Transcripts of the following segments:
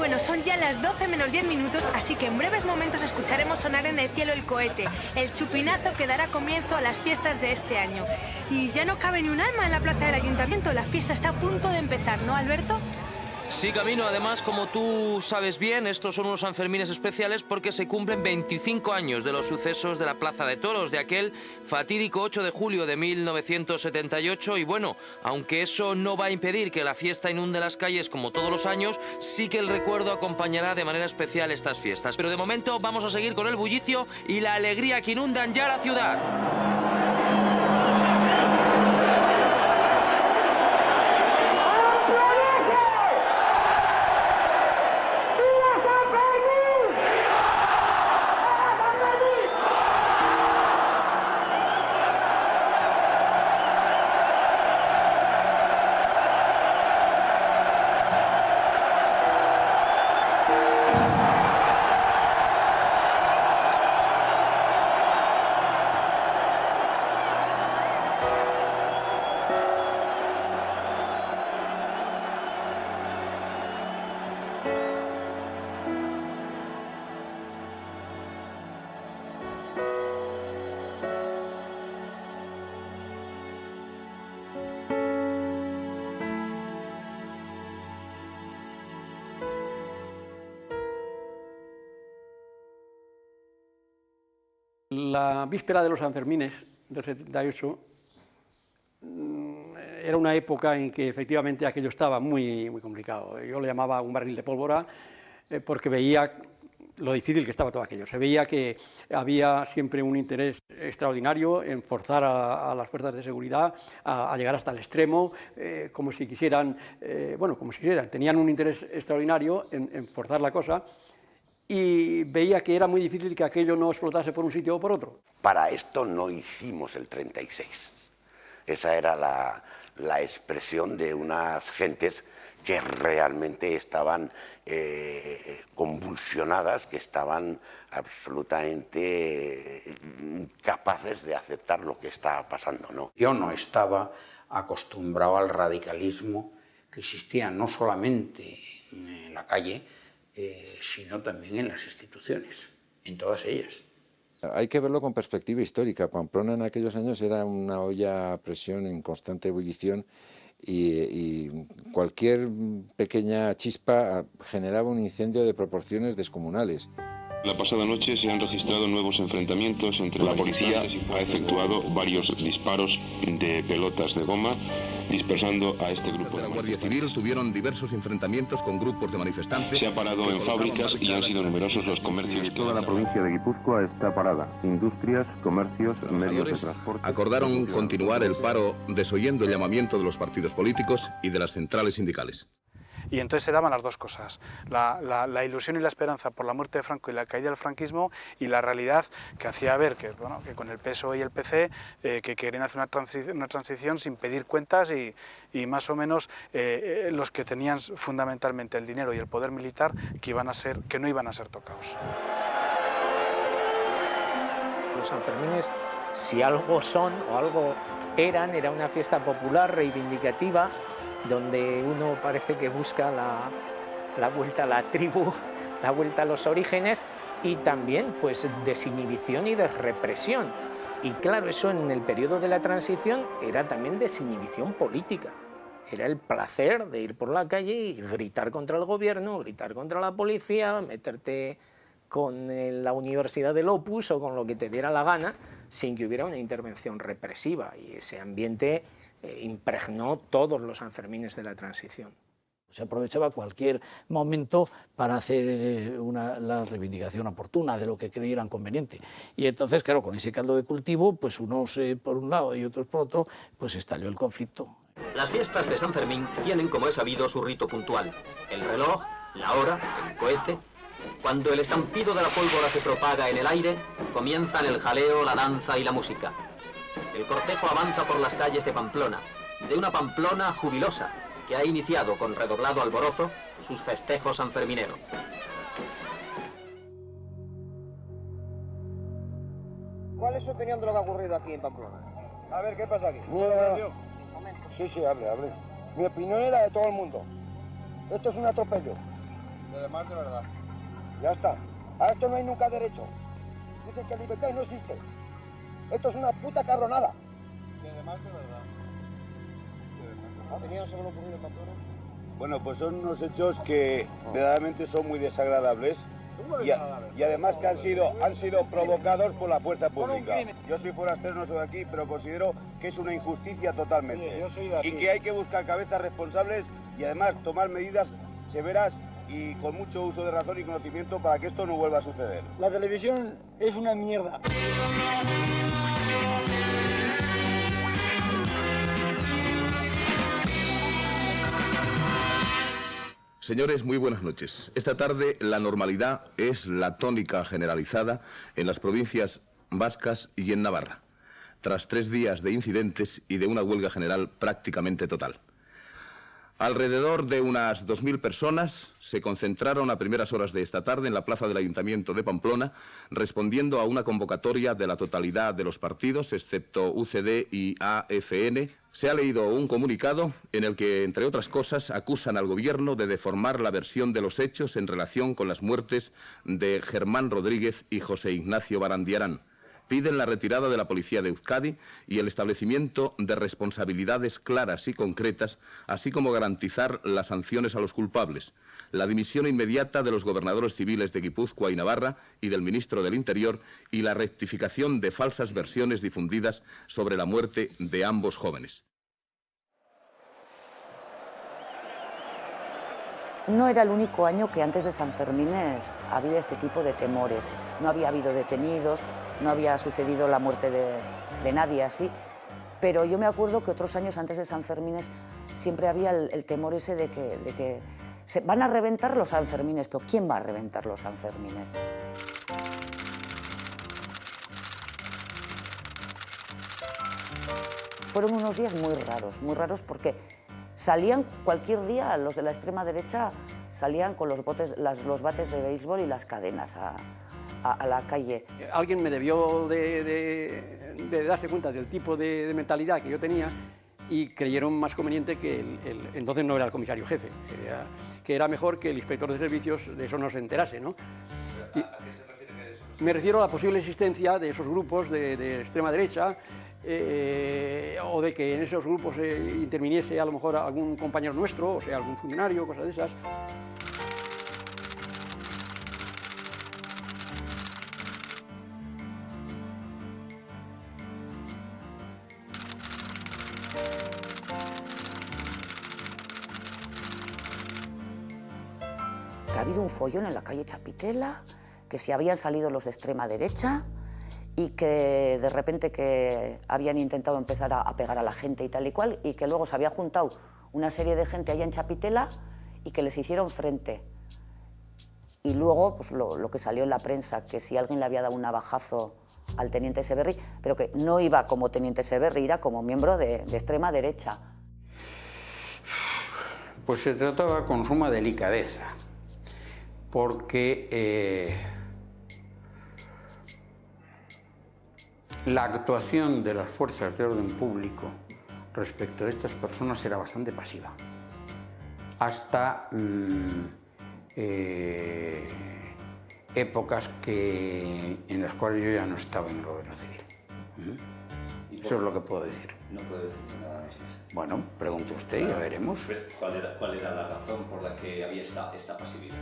Bueno, son ya las 12 menos 10 minutos, así que en breves momentos escucharemos sonar en el cielo el cohete, el chupinazo que dará comienzo a las fiestas de este año. Y ya no cabe ni un alma en la plaza del ayuntamiento, la fiesta está a punto de empezar, ¿no, Alberto? Sí, Camino. Además, como tú sabes bien, estos son unos Sanfermines especiales porque se cumplen 25 años de los sucesos de la Plaza de Toros, de aquel fatídico 8 de julio de 1978. Y bueno, aunque eso no va a impedir que la fiesta inunde las calles como todos los años, sí que el recuerdo acompañará de manera especial estas fiestas. Pero de momento vamos a seguir con el bullicio y la alegría que inundan ya la ciudad. La víspera de los Sanfermines del 78 era una época en que efectivamente aquello estaba muy complicado. Yo le llamaba un barril de pólvora porque veía lo difícil que estaba todo aquello. Se veía que había siempre un interés extraordinario en forzar a las fuerzas de seguridad a llegar hasta el extremo, como si quisieran, tenían un interés extraordinario en forzar la cosa. Y veía que era muy difícil que aquello no explotase por un sitio o por otro. Para esto no hicimos el 36. Esa era la expresión de unas gentes que realmente estaban convulsionadas, que estaban absolutamente incapaces de aceptar lo que estaba pasando, ¿no? Yo no estaba acostumbrado al radicalismo que existía no solamente en la calle, sino también en las instituciones, en todas ellas. Hay que verlo con perspectiva histórica. Pamplona en aquellos años era una olla a presión en constante ebullición y cualquier pequeña chispa generaba un incendio de proporciones descomunales. La pasada noche se han registrado nuevos enfrentamientos entre la policía. Ha efectuado varios disparos de pelotas de goma, dispersando a este grupo. De la Guardia Civil tuvieron diversos enfrentamientos con grupos de manifestantes. Se ha parado en fábricas y han sido numerosos los comercios. Toda la provincia de Guipúzcoa está parada. Industrias, comercios, medios de transporte. Acordaron continuar el paro desoyendo el llamamiento de los partidos políticos y de las centrales sindicales. Y entonces se daban las dos cosas, la ilusión y la esperanza por la muerte de Franco y la caída del franquismo, y la realidad que hacía ver que con el PSOE y el PC que querían hacer una transición sin pedir cuentas y más o menos los que tenían fundamentalmente el dinero y el poder militar que no iban a ser tocados. Los Sanfermines, si algo son o algo eran, era una fiesta popular, reivindicativa, donde uno parece que busca la vuelta a la tribu, la vuelta a los orígenes, y también pues desinhibición y desrepresión. Y claro, eso en el periodo de la transición era también desinhibición política. Era el placer de ir por la calle y gritar contra el gobierno, gritar contra la policía, meterte con la Universidad del Opus o con lo que te diera la gana, sin que hubiera una intervención represiva. Y ese ambiente impregnó todos los Sanfermines de la transición. Se aprovechaba cualquier momento para hacer la reivindicación oportuna de lo que creyeran conveniente. Y entonces, claro, con ese caldo de cultivo, pues unos por un lado y otros por otro, pues estalló el conflicto. Las fiestas de San Fermín tienen, como es sabido, su rito puntual. El reloj, la hora, el cohete. Cuando el estampido de la pólvora se propaga en el aire, comienzan el jaleo, la danza y la música. El cortejo avanza por las calles de Pamplona, de una Pamplona jubilosa, que ha iniciado con redoblado alborozo sus festejos sanfermineros. ¿Cuál es su opinión de lo que ha ocurrido aquí en Pamplona? A ver, ¿qué pasa aquí? Sí, hable. Mi opinión es la de todo el mundo. Esto es un atropello. Y además de verdad. Ya está. A esto no hay nunca derecho. Dicen que libertad no existe. Esto es una puta cabronada. Y además de verdad. ¿Tenían sobre lo ocurrido en Pamplona? Bueno, pues son unos hechos que verdaderamente son muy desagradables y además que han sido provocados por la fuerza pública. Yo soy forastero, no soy de aquí, pero considero que es una injusticia totalmente y que hay que buscar cabezas responsables y además tomar medidas severas y con mucho uso de razón y conocimiento para que esto no vuelva a suceder. La televisión es una mierda. Señores, muy buenas noches. Esta tarde la normalidad es la tónica generalizada en las provincias vascas y en Navarra, tras 3 días de incidentes y de una huelga general prácticamente total. Alrededor de unas 2.000 personas se concentraron a primeras horas de esta tarde en la plaza del Ayuntamiento de Pamplona, respondiendo a una convocatoria de la totalidad de los partidos, excepto UCD y AFN. Se ha leído un comunicado en el que, entre otras cosas, acusan al Gobierno de deformar la versión de los hechos en relación con las muertes de Germán Rodríguez y José Ignacio Barandiarán. Piden la retirada de la policía de Euskadi y el establecimiento de responsabilidades claras y concretas, así como garantizar las sanciones a los culpables, la dimisión inmediata de los gobernadores civiles de Guipúzcoa y Navarra y del ministro del Interior y la rectificación de falsas versiones difundidas sobre la muerte de ambos jóvenes. No era el único año que antes de Sanfermines había este tipo de temores. No había habido detenidos, no había sucedido la muerte de nadie así, pero yo me acuerdo que otros años antes de Sanfermines siempre había el temor ese de que se van a reventar los Sanfermines, pero ¿quién va a reventar los Sanfermines? Fueron unos días muy raros porque salían cualquier día, los de la extrema derecha salían con los bates de béisbol y las cadenas a la calle. Alguien me debió de darse cuenta del tipo de mentalidad que yo tenía y creyeron más conveniente que entonces no era el comisario jefe, que era mejor que el inspector de servicios de eso no se enterase, ¿no? ¿A qué se refiere que eso? Me refiero a la posible existencia de esos grupos de extrema derecha, o de que en esos grupos interviniese a lo mejor algún compañero nuestro, o sea, algún funcionario, cosas de esas. Ha habido un follón en la calle Chapitela, que si habían salido los de extrema derecha, y que de repente que habían intentado empezar a pegar a la gente y tal y cual, y que luego se había juntado una serie de gente allá en Chapitela y que les hicieron frente. Y luego pues lo que salió en la prensa, que si alguien le había dado un navajazo al teniente Severri, pero que no iba como teniente Severri, iba como miembro de extrema derecha. Pues se trataba con suma delicadeza, porque la actuación de las fuerzas de orden público respecto de estas personas era bastante pasiva, hasta épocas en las cuales yo ya no estaba en el gobierno civil. Eso es lo que puedo decir. No puedo decir nada más. Bueno, pregunte usted y ya veremos. ¿Cuál era la razón por la que había esta pasividad?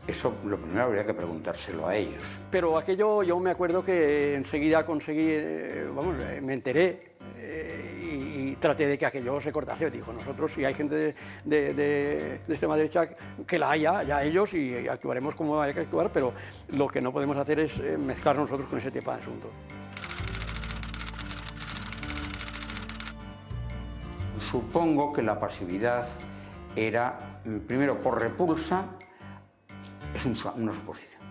Eso lo primero habría que preguntárselo a ellos. Pero aquello yo me acuerdo que enseguida conseguí, me enteré y traté de que aquello se cortase. Dijo, nosotros si hay gente de extrema derecha, que la haya, ya ellos, y actuaremos como haya que actuar, pero lo que no podemos hacer es mezclar nosotros con ese tipo de asuntos. Supongo que la pasividad era, primero, por repulsa, es una suposición,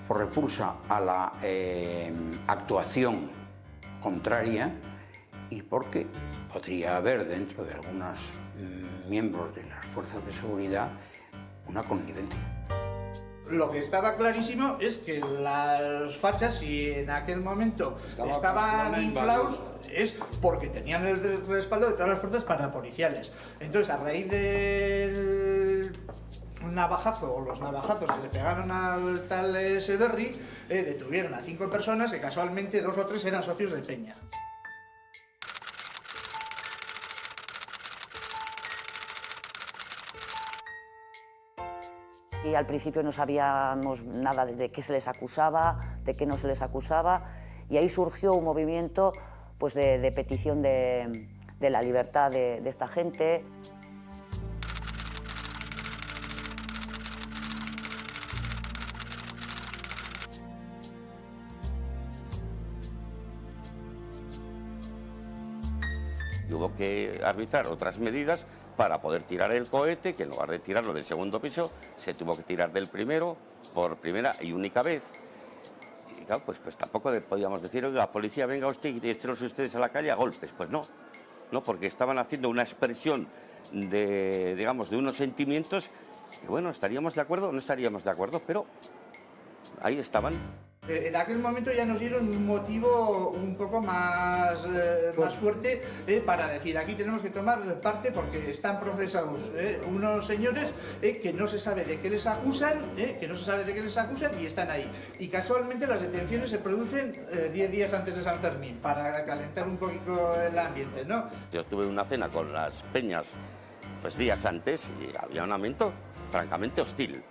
por repulsa a la actuación contraria y porque podría haber dentro de algunos miembros de las fuerzas de seguridad una connivencia. Lo que estaba clarísimo es que las fachas, si en aquel momento estaban inflados, es porque tenían el respaldo de todas las fuerzas parapoliciales. Entonces, a raíz del navajazo o los navajazos que le pegaron al tal Severri, detuvieron a 5 personas que casualmente 2 o 3 eran socios de Peña. Y al principio no sabíamos nada de qué se les acusaba, de qué no se les acusaba, y ahí surgió un movimiento pues, de petición de la libertad de esta gente. Y hubo que arbitrar otras medidas para poder tirar el cohete, que en lugar de tirarlo del segundo piso, se tuvo que tirar del primero por primera y única vez. Y claro, pues tampoco podíamos decir, oiga, policía, venga usted y échelos ustedes a la calle a golpes. Pues no, porque estaban haciendo una expresión de, digamos, de unos sentimientos que, bueno, estaríamos de acuerdo o no estaríamos de acuerdo, pero ahí estaban. En aquel momento ya nos dieron un motivo un poco más fuerte para decir, aquí tenemos que tomar parte porque están procesados unos señores que no se sabe de qué les acusan, y están ahí. Y casualmente las detenciones se producen 10 días antes de San Fermín, para calentar un poquito el ambiente, ¿no? Yo estuve en una cena con las peñas pues días antes y había un ambiente francamente hostil,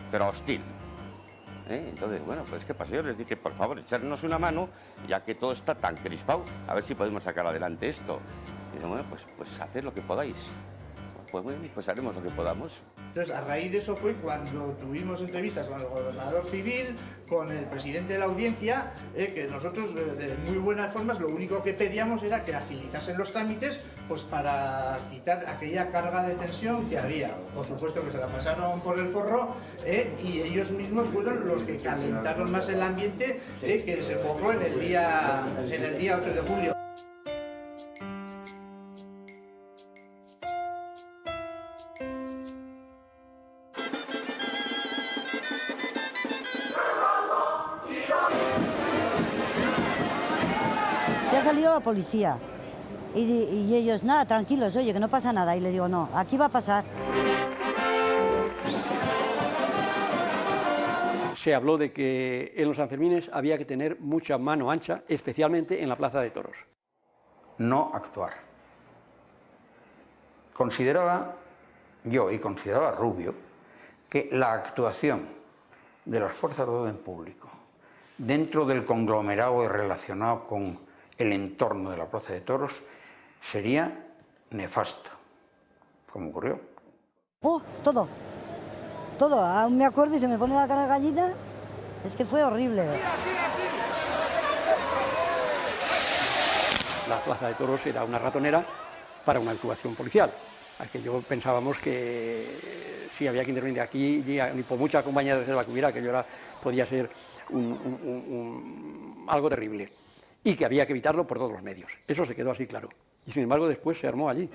pero hostil. Entonces, bueno, pues ¿qué pasó? Yo les dije, por favor, echarnos una mano, ya que todo está tan crispado, a ver si podemos sacar adelante esto. Y dicen, bueno, pues haced lo que podáis. Pues bueno, pues haremos lo que podamos. Entonces, a raíz de eso fue cuando tuvimos entrevistas con el gobernador civil, con el presidente de la audiencia, que nosotros, de muy buenas formas, lo único que pedíamos era que agilizasen los trámites pues para quitar aquella carga de tensión que había. Por supuesto que se la pasaron por el forro y ellos mismos fueron los que calentaron más el ambiente que desembocó en el día 8 de julio. Ya ha salido la policía y ellos, nada, tranquilos, oye, que no pasa nada. Y le digo, no, aquí va a pasar. Se habló de que en los Sanfermines había que tener mucha mano ancha, especialmente en la Plaza de Toros. No actuar. Consideraba yo y consideraba Rubio que la actuación de las fuerzas de orden público dentro del conglomerado relacionado con el entorno de la Plaza de Toros sería nefasto, como ocurrió. Todo, aún me acuerdo y se me pone la cara de gallina, es que fue horrible. La Plaza de Toros era una ratonera para una actuación policial. Aquello pensábamos que si había que intervenir aquí, ni por mucha compañía de reserva que hubiera, aquello podía ser algo terrible. Y que había que evitarlo por todos los medios. Eso se quedó así claro. Y sin embargo después se armó allí.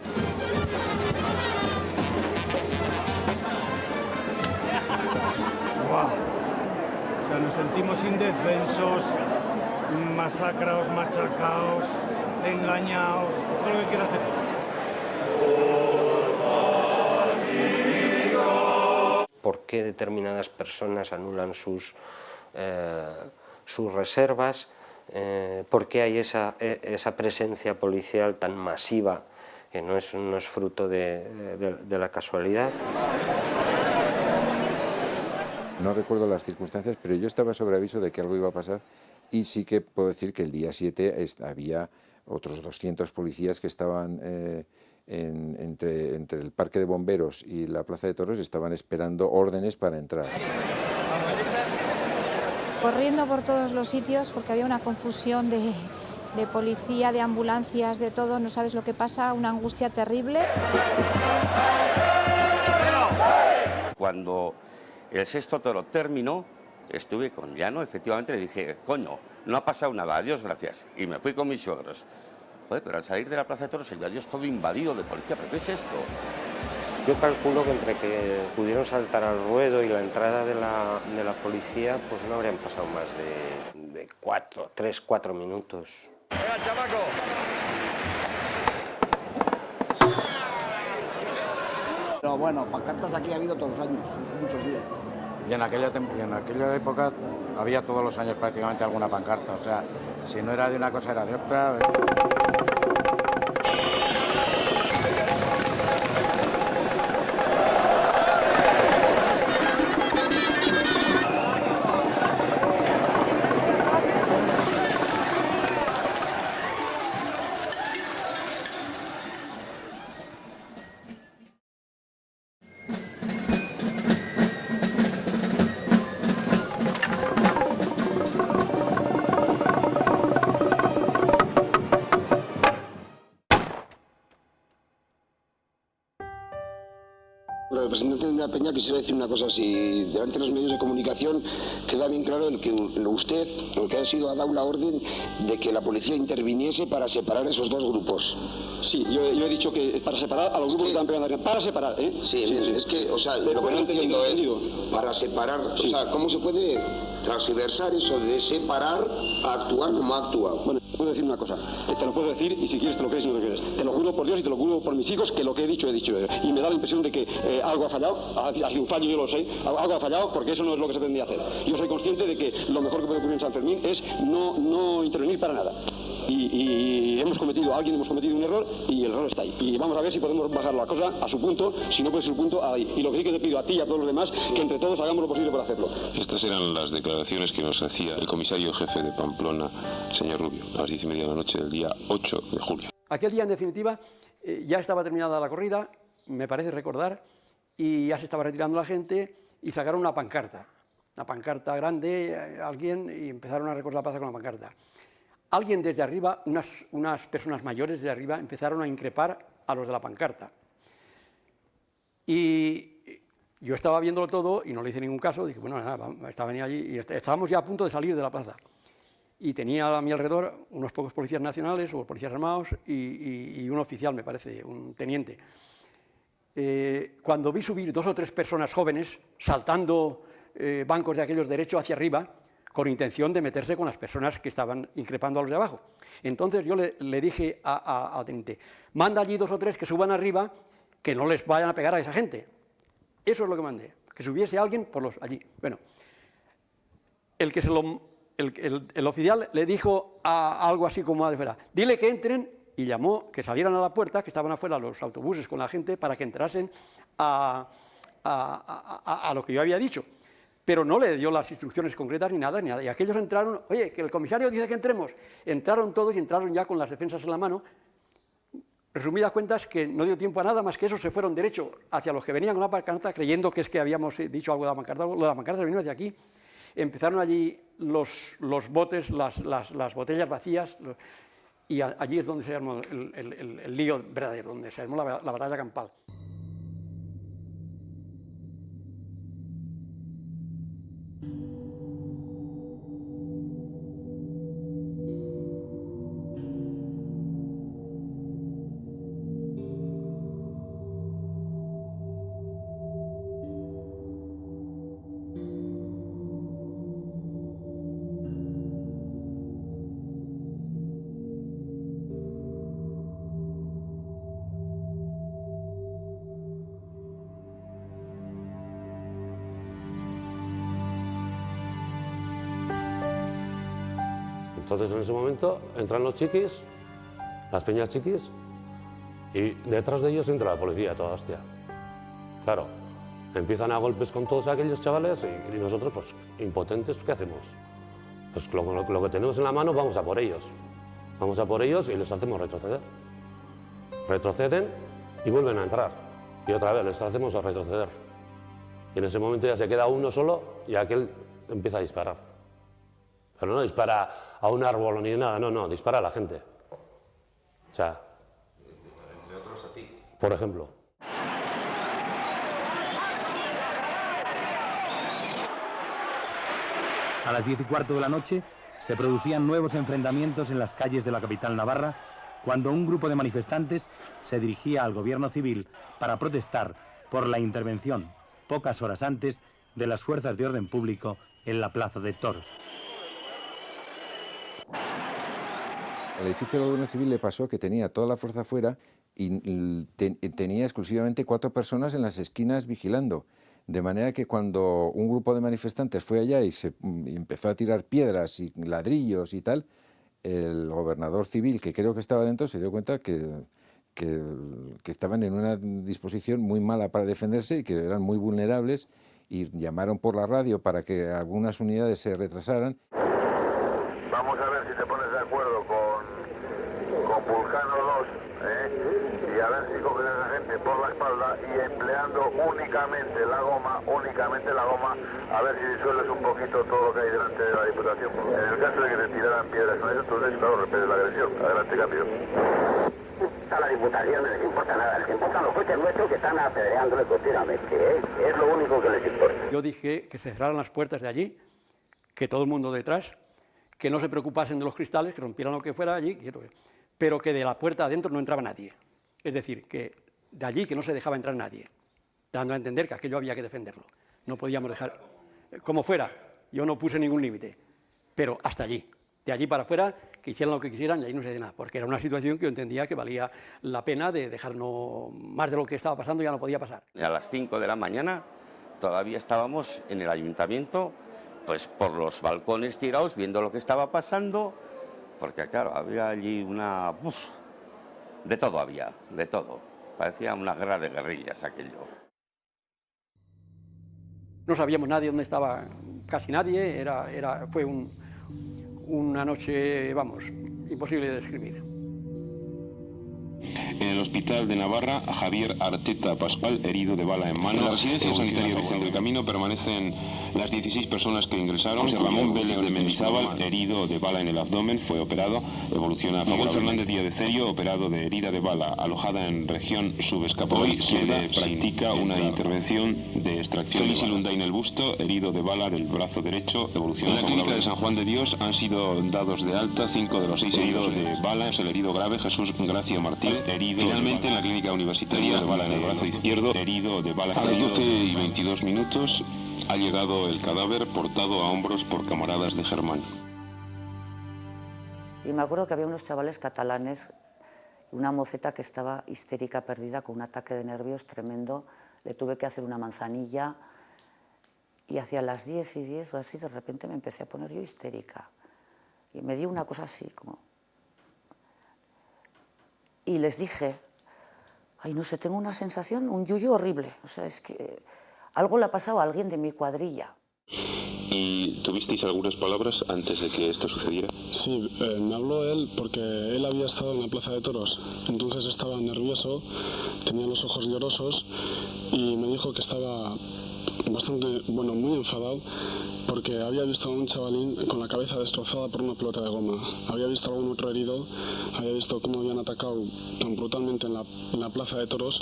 ¡Guau! O sea, nos sentimos indefensos, masacrados, machacados, engañados, todo lo que quieras decir. ¿Por qué determinadas personas anulan sus reservas? ¿Por qué hay esa presencia policial tan masiva que no es fruto de la casualidad? No recuerdo las circunstancias, pero yo estaba sobre aviso de que algo iba a pasar y sí que puedo decir que el día 7 había otros 200 policías que estaban entre el Parque de Bomberos y la Plaza de Toros, estaban esperando órdenes para entrar. Corriendo por todos los sitios porque había una confusión de policía, de ambulancias, de todo, no sabes lo que pasa, una angustia terrible. Cuando el sexto toro terminó, estuve con Llano, efectivamente le dije, coño, no ha pasado nada, adiós, gracias. Y me fui con mis suegros. Joder, pero al salir de la Plaza de Toros, el Dios todo invadido de policía, ¿pero qué es esto? Yo calculo que entre que pudieron saltar al ruedo y la entrada de la policía, pues no habrían pasado más de 3-4 minutos. ¡Venga, chamaco! pero bueno, pancartas aquí ha habido todos los años, muchos días. Y en aquella época había todos los años prácticamente alguna pancarta, o sea, si no era de una cosa era de otra. Representante de una peña, quisiera decir una cosa, si delante de los medios de comunicación queda bien claro el que usted, lo que ha sido, ha dado la orden de que la policía interviniese para separar esos dos grupos. Sí, yo he dicho que para separar a los grupos que están pegando, para separar, ¿eh? Sí, es que, o sea, lo que no entiendo es, para separar, o sea, ¿cómo se puede transversar eso de separar a actuar como ha actuado? Bueno, puedo decir una cosa, te lo puedo decir y si quieres te lo crees y no te crees. Te lo juro por Dios y te lo juro por mis hijos que lo que he dicho. Y me da la impresión de que algo ha fallado, ha sido un fallo, yo lo sé, algo ha fallado porque eso no es lo que se tendría que hacer. Yo soy consciente de que lo mejor que puede ocurrir en San Fermín es no intervenir para nada. Y alguien hemos cometido un error y el error está ahí. Y vamos a ver si podemos bajar la cosa a su punto, si no puede ser su punto, ahí. Y lo que sí que te pido a ti y a todos los demás, que entre todos hagamos lo posible por hacerlo. Estas eran las declaraciones que nos hacía el comisario jefe de Pamplona, señor Rubio, a las 10:30 de la noche del día 8 de julio. Aquel día, en definitiva, ya estaba terminada la corrida, me parece recordar, y ya se estaba retirando la gente y sacaron una pancarta grande, alguien, y empezaron a recorrer la plaza con la pancarta. Alguien desde arriba, unas personas mayores desde arriba, empezaron a increpar a los de la pancarta. Y yo estaba viéndolo todo y no le hice ningún caso, dije, bueno, nada, estaba allí y estábamos ya a punto de salir de la plaza. Y tenía a mi alrededor unos pocos policías nacionales o policías armados y un oficial, me parece, un teniente. Cuando vi subir 2 o 3 personas jóvenes saltando bancos de aquellos derecho hacia arriba, con intención de meterse con las personas que estaban increpando a los de abajo. Entonces yo le dije al teniente, manda allí 2 o 3 que suban arriba, que no les vayan a pegar a esa gente. Eso es lo que mandé, que subiese alguien por allí. Bueno, el oficial le dijo algo así como afuera, dile que entren, y llamó que salieran a la puerta, que estaban afuera los autobuses con la gente, para que entrasen a lo que yo había dicho. Pero no le dio las instrucciones concretas ni nada. Y aquellos entraron, oye, que el comisario dice que entremos. Entraron todos y entraron ya con las defensas en la mano. Resumidas cuentas, que no dio tiempo a nada más que eso, se fueron derecho hacia los que venían con la pancarta, creyendo que es que habíamos dicho algo de la pancarta. Lo de la pancarta vino hacia aquí. Empezaron allí los botes, las botellas vacías, y allí es donde se armó el lío verdadero, donde se armó la batalla campal. Entonces en ese momento entran los chiquis, las peñas chiquis, y detrás de ellos entra la policía, toda hostia. Claro, empiezan a golpes con todos aquellos chavales y nosotros, pues, impotentes, ¿qué hacemos? Pues lo que tenemos en la mano, vamos a por ellos. Vamos a por ellos y les hacemos retroceder. Retroceden y vuelven a entrar. Y otra vez les hacemos retroceder. Y en ese momento ya se queda uno solo y aquel empieza a disparar. Pero no dispara a un árbol ni nada, no, dispara a la gente. O sea... Entre otros a ti. Por ejemplo. A las 10:15 de la noche se producían nuevos enfrentamientos en las calles de la capital navarra cuando un grupo de manifestantes se dirigía al gobierno civil para protestar por la intervención, pocas horas antes, de las fuerzas de orden público en la Plaza de Toros. Al edificio del Gobierno Civil le pasó que tenía toda la fuerza fuera y tenía exclusivamente 4 personas en las esquinas vigilando. De manera que cuando un grupo de manifestantes fue allá y empezó a tirar piedras y ladrillos y tal, el gobernador civil, que creo que estaba dentro, se dio cuenta que estaban en una disposición muy mala para defenderse y que eran muy vulnerables, y llamaron por la radio para que algunas unidades se retrasaran. Vamos a ver si te pones de acuerdo con Vulcano 2, y a ver si coges a esa gente por la espalda y empleando únicamente la goma, a ver si disuelves un poquito todo lo que hay delante de la Diputación. En el caso de que te tiraran piedras con eso, entonces, claro, repeles la agresión. Adelante, cambio. A la Diputación no les importa nada, les importan los coches nuestros que están apedreándole continuamente, es lo único que les importa. Yo dije que se cerraran las puertas de allí, que todo el mundo detrás, que no se preocupasen de los cristales, que rompieran lo que fuera allí, pero que de la puerta adentro no entraba nadie. Es decir, que de allí que no se dejaba entrar nadie, dando a entender que aquello había que defenderlo. No podíamos dejar, como fuera, yo no puse ningún límite, pero hasta allí. De allí para afuera, que hicieran lo que quisieran y ahí no se de nada, porque era una situación que yo entendía que valía la pena de dejarnos más de lo que estaba pasando, ya no podía pasar. A las 5 de la mañana todavía estábamos en el ayuntamiento, pues por los balcones tirados, viendo lo que estaba pasando, porque claro, había allí una... de todo había, de todo. Parecía una guerra de guerrillas aquello. No sabíamos nadie dónde estaba casi nadie, fue una noche, vamos, imposible de describir. En el hospital de Navarra, a Javier Arteta Pascual, herido de bala en mano. En la residencia sanitaria Virgen del Camino permanecen las 16 personas que ingresaron. José Ramón Vélez de Mendizábal, herido de bala en el abdomen, fue operado, evoluciona favorablemente. Miguel Fernández Díaz de Cerio, operado de herida de bala, alojada en región subescapular. Hoy se le practica una intervención de extracción. Félix Ilundain el busto, herido de bala del brazo derecho, evoluciona. En la clínica de San Juan de Dios han sido dados de alta 5 de los 6 heridos de bala. Es el herido grave Jesús Gracio Martínez, herido finalmente en la clínica universitaria de bala en el brazo izquierdo, herido de bala. A las 12:22 ha llegado el cadáver portado a hombros por camaradas de Germán. Y me acuerdo que había unos chavales catalanes, una moceta que estaba histérica, perdida, con un ataque de nervios tremendo. Le tuve que hacer una manzanilla y hacia las 10:10 o así, de repente me empecé a poner yo histérica. Y me dio una cosa así, como... Y les dije, ay, no sé, tengo una sensación, un yuyu horrible. O sea, es que algo le ha pasado a alguien de mi cuadrilla. ¿Y tuvisteis algunas palabras antes de que esto sucediera? Sí, me habló él porque él había estado en la plaza de toros, entonces estaba nervioso, tenía los ojos llorosos y me dijo que estaba bastante, muy enfadado porque había visto a un chavalín con la cabeza destrozada por una pelota de goma, había visto a algún otro herido, había visto cómo habían atacado tan brutalmente en la plaza de toros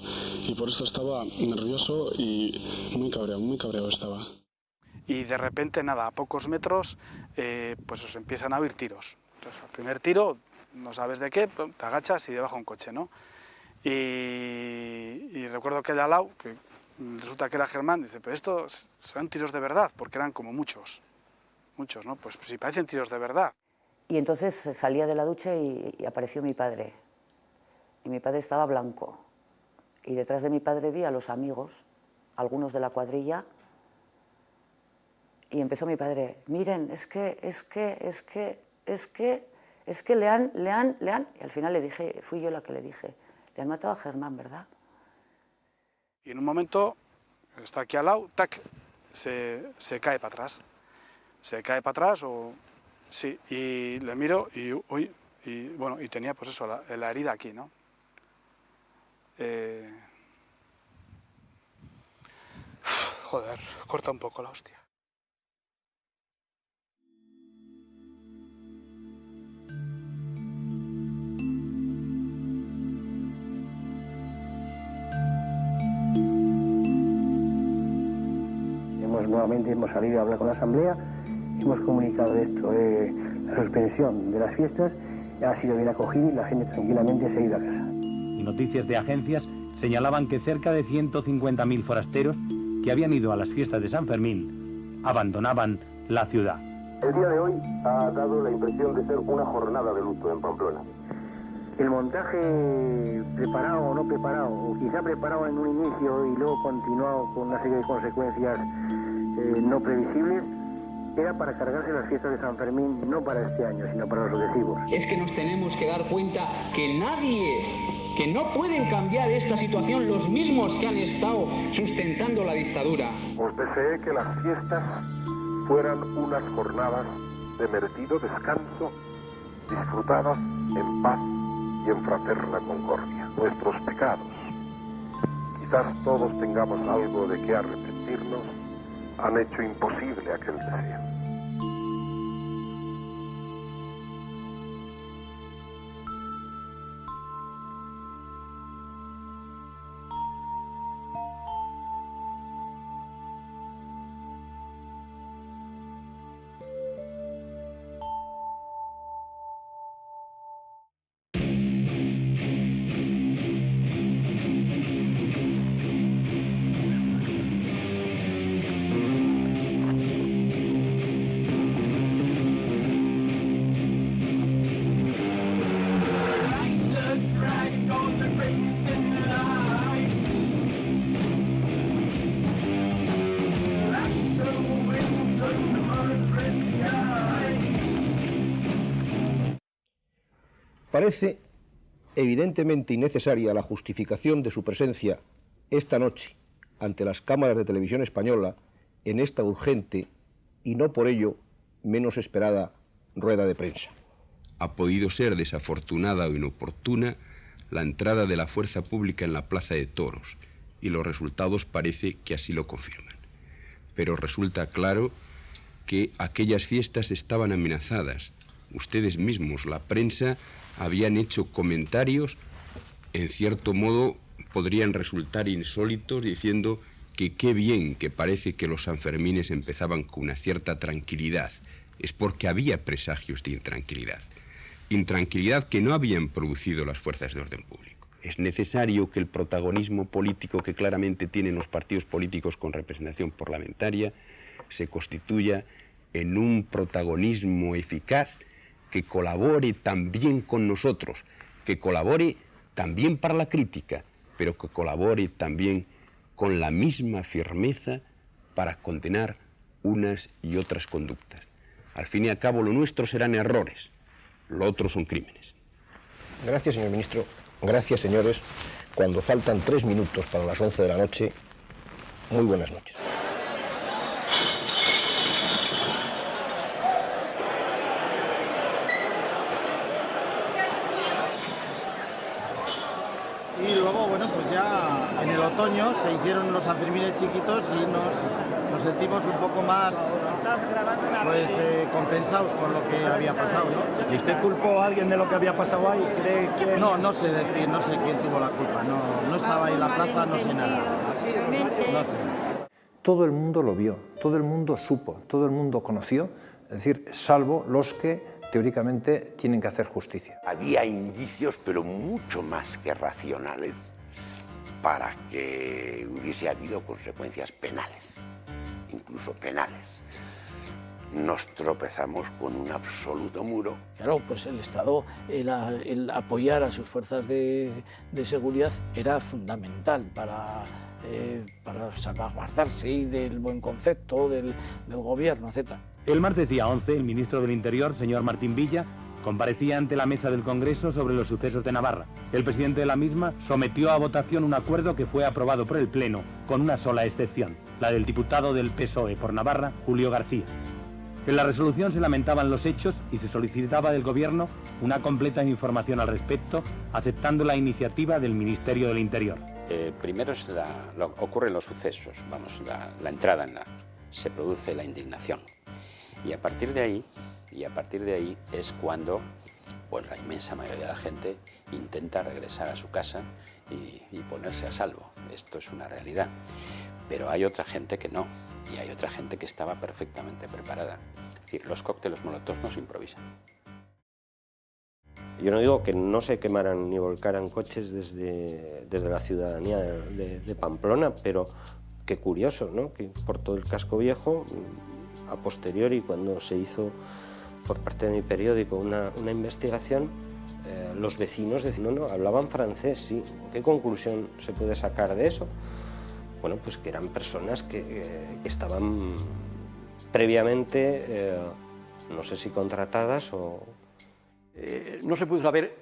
y por eso estaba nervioso y muy cabreado estaba. Y de repente, nada, a pocos metros, pues os empiezan a oír tiros. Entonces, el primer tiro, no sabes de qué, te agachas y debajo un coche, ¿no? Y recuerdo que allá al lado, que resulta que era Germán, dice, pero estos son tiros de verdad, porque eran como muchos, ¿no? Pues si parecen tiros de verdad. Y entonces salía de la ducha y apareció mi padre. Y mi padre estaba blanco. Y detrás de mi padre vi a los amigos, algunos de la cuadrilla. Y empezó mi padre, miren, es que le han... Y al final le dije, fui yo la que le dije, le han matado a Germán, ¿verdad? Y en un momento, está aquí al lado, tac, se cae para atrás. Se cae para atrás, sí, y le miro y tenía pues eso, la herida aquí, ¿no? Joder, corta un poco la hostia. Nuevamente hemos salido a hablar con la Asamblea, hemos comunicado esto, la suspensión de las fiestas ha sido bien acogida y la gente tranquilamente se ha ido a casa. Y noticias de agencias señalaban que cerca de 150.000 forasteros que habían ido a las fiestas de San Fermín abandonaban la ciudad. El día de hoy ha dado la impresión de ser una jornada de luto en Pamplona. El montaje preparado o no preparado, o quizá preparado en un inicio y luego continuado con una serie de consecuencias no previsibles, era para cargarse las fiestas de San Fermín, no para este año, sino para los sucesivos. Es que nos tenemos que dar cuenta que no pueden cambiar esta situación los mismos que han estado sustentando la dictadura. Os deseé que las fiestas fueran unas jornadas de merecido descanso, disfrutadas en paz y en fraterna concordia. Nuestros pecados, quizás todos tengamos algo de qué arrepentirnos, han hecho imposible aquel deseo. Parece evidentemente innecesaria la justificación de su presencia esta noche ante las cámaras de televisión española en esta urgente y no por ello menos esperada rueda de prensa. Ha podido ser desafortunada o inoportuna la entrada de la fuerza pública en la Plaza de Toros, y los resultados parece que así lo confirman. Pero resulta claro que aquellas fiestas estaban amenazadas. Ustedes mismos, la prensa, habían hecho comentarios, en cierto modo podrían resultar insólitos, diciendo que qué bien que parece que los Sanfermines empezaban con una cierta tranquilidad. Es porque había presagios de intranquilidad. Intranquilidad que no habían producido las fuerzas de orden público. Es necesario que el protagonismo político que claramente tienen los partidos políticos con representación parlamentaria se constituya en un protagonismo eficaz que colabore también con nosotros, que colabore también para la crítica, pero que colabore también con la misma firmeza para condenar unas y otras conductas. Al fin y al cabo, lo nuestro serán errores, lo otro son crímenes. Gracias, señor ministro. Gracias, señores. Cuando faltan 3 minutos para las 11 de la noche, muy buenas noches. Y luego, bueno, pues ya en el otoño se hicieron los Sanfermines chiquitos y nos sentimos un poco más pues, compensados con lo que había pasado, ¿no? Si usted culpó a alguien de lo que había pasado ahí, ¿cree que...? No sé decir, no sé quién tuvo la culpa, no estaba ahí en la plaza, no sé nada. No sé. Todo el mundo lo vio, todo el mundo supo, todo el mundo conoció, es decir, salvo los que teóricamente tienen que hacer justicia. Había indicios, pero mucho más que racionales, para que hubiese habido consecuencias penales, incluso penales. Nos tropezamos con un absoluto muro. Claro, pues el Estado, el apoyar a sus fuerzas de seguridad era fundamental para salvaguardarse del buen concepto del gobierno, etc. El martes día 11, el ministro del Interior, señor Martín Villa, comparecía ante la mesa del Congreso sobre los sucesos de Navarra. El presidente de la misma sometió a votación un acuerdo que fue aprobado por el Pleno, con una sola excepción, la del diputado del PSOE por Navarra, Julio García. En la resolución se lamentaban los hechos y se solicitaba del Gobierno una completa información al respecto, aceptando la iniciativa del Ministerio del Interior. Primero ocurren los sucesos, la entrada se produce la indignación. Y a partir de ahí es cuando pues, la inmensa mayoría de la gente intenta regresar a su casa y ponerse a salvo. Esto es una realidad. Pero hay otra gente que no, y hay otra gente que estaba perfectamente preparada. Es decir, los cócteles molotov no se improvisan. Yo no digo que no se quemaran ni volcaran coches desde la ciudadanía de Pamplona, pero qué curioso, ¿no? Que por todo el casco viejo a posteriori, cuando se hizo por parte de mi periódico una investigación, los vecinos decían, no, hablaban francés, sí. ¿Qué conclusión se puede sacar de eso? Bueno, pues que eran personas que estaban previamente, no sé si contratadas o... No se pudo saber,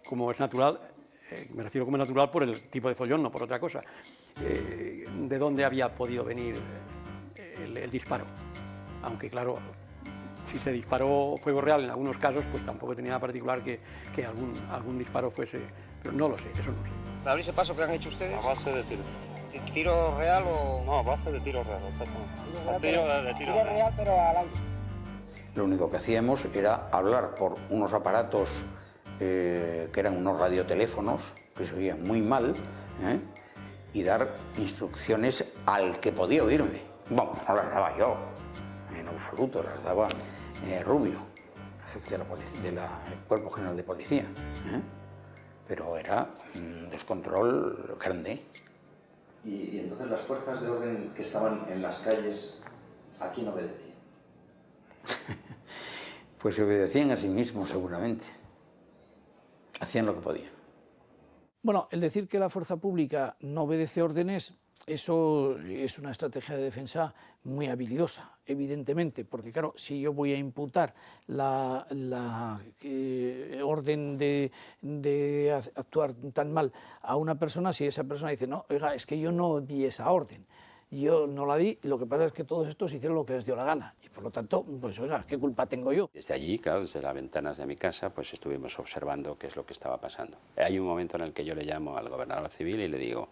como es natural, me refiero como natural por el tipo de follón, no por otra cosa, de dónde había podido venir el disparo. Aunque claro, si se disparó fuego real en algunos casos, pues tampoco tenía nada particular que algún disparo fuese... Pero no lo sé, eso no sé. ¿Abrir ese paso que han hecho ustedes? A base de tiro. ¿Tiro real o...? No, a base de tiro real, exactamente. Tiro real, pero adelante. Lo único que hacíamos era hablar por unos aparatos que eran unos radioteléfonos, que se oían muy mal, y dar instrucciones al que podía oírme. Vamos, no las daba yo, en absoluto, las daba Rubio, jefe del Cuerpo General de Policía. Pero era un descontrol grande. Y entonces las fuerzas de orden que estaban en las calles, ¿a quién obedecían? Pues se obedecían a sí mismos, seguramente. Hacían lo que podían. Bueno, el decir que la fuerza pública no obedece órdenes, eso es una estrategia de defensa muy habilidosa, evidentemente, porque claro, si yo voy a imputar la orden de actuar tan mal a una persona, si esa persona dice, no, oiga, es que yo no di esa orden, yo no la di, lo que pasa es que todos estos hicieron lo que les dio la gana, y por lo tanto, pues oiga, ¿qué culpa tengo yo? Desde allí, claro, desde las ventanas de mi casa, pues estuvimos observando qué es lo que estaba pasando. Hay un momento en el que yo le llamo al gobernador civil y le digo,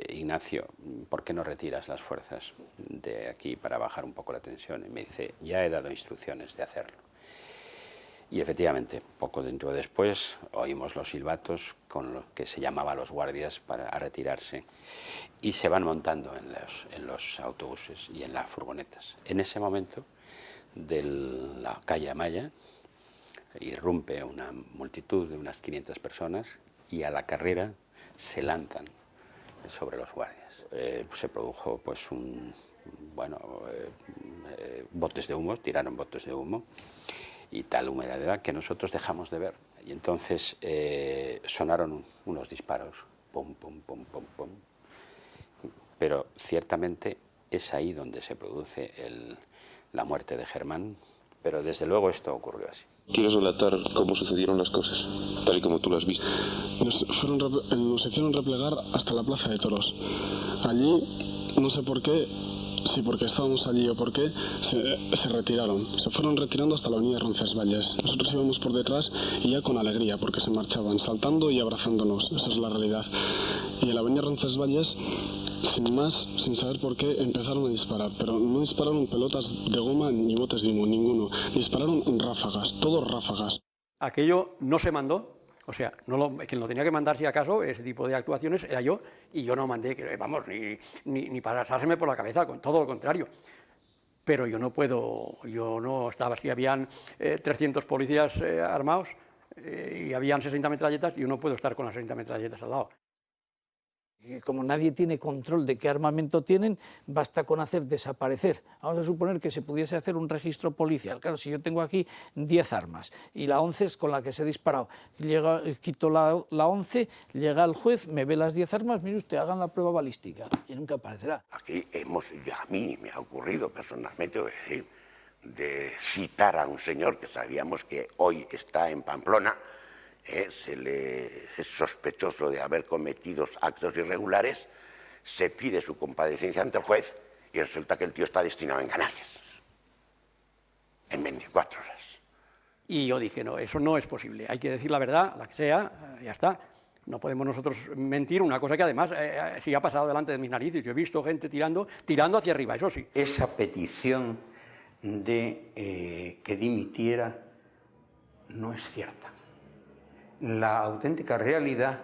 Ignacio, ¿por qué no retiras las fuerzas de aquí para bajar un poco la tensión? Y me dice, ya he dado instrucciones de hacerlo. Y efectivamente, poco tiempo después, oímos los silbatos con lo que se llamaba a los guardias para retirarse y se van montando en los autobuses y en las furgonetas. En ese momento, de la calle Amaya, irrumpe una multitud de unas 500 personas y a la carrera se lanzan sobre los guardias. Se produjo pues botes de humo, tiraron botes de humo y tal humedad que nosotros dejamos de ver. Y entonces sonaron unos disparos, pum, pum, pum, pum, pum. Pero ciertamente es ahí donde se produce la muerte de Germán, pero desde luego esto ocurrió así. ¿Quieres relatar cómo sucedieron las cosas, tal y como tú las viste? Nos hicieron replegar hasta la Plaza de Toros. Allí, no sé por qué, si porque estábamos allí o por qué, se retiraron. Se fueron retirando hasta la avenida Roncesvalles. Nosotros íbamos por detrás y ya con alegría, porque se marchaban, saltando y abrazándonos. Esa es la realidad. Y en la avenida Roncesvalles, sin más, sin saber por qué, empezaron a disparar. Pero no dispararon pelotas de goma ni botes de humo, ninguno. Dispararon ráfagas, todos ráfagas. Aquello no se mandó, o sea, quien lo tenía que mandar, si acaso, ese tipo de actuaciones era yo, y yo no mandé, vamos, ni pasárseme por la cabeza, con todo lo contrario. Pero yo no estaba, si habían 300 policías armados y habían 60 metralletas, yo no puedo estar con las 60 metralletas al lado. Como nadie tiene control de qué armamento tienen, basta con hacer desaparecer. Vamos a suponer que se pudiese hacer un registro policial. Claro, si yo tengo aquí 10 armas y la 11 es con la que se he disparado, quito la 11, llega el juez, me ve las 10 armas, mire usted, hagan la prueba balística y nunca aparecerá. Aquí a mí me ha ocurrido personalmente, de citar a un señor que sabíamos que hoy está en Pamplona, es sospechoso de haber cometido actos irregulares, se pide su compadecencia ante el juez y resulta que el tío está destinado en Canarias, en 24 horas. Y yo dije, no, eso no es posible, hay que decir la verdad, la que sea, ya está. No podemos nosotros mentir, una cosa que además sí ha pasado delante de mis narices. Yo he visto gente tirando hacia arriba, eso sí. Esa petición de que dimitiera no es cierta. La auténtica realidad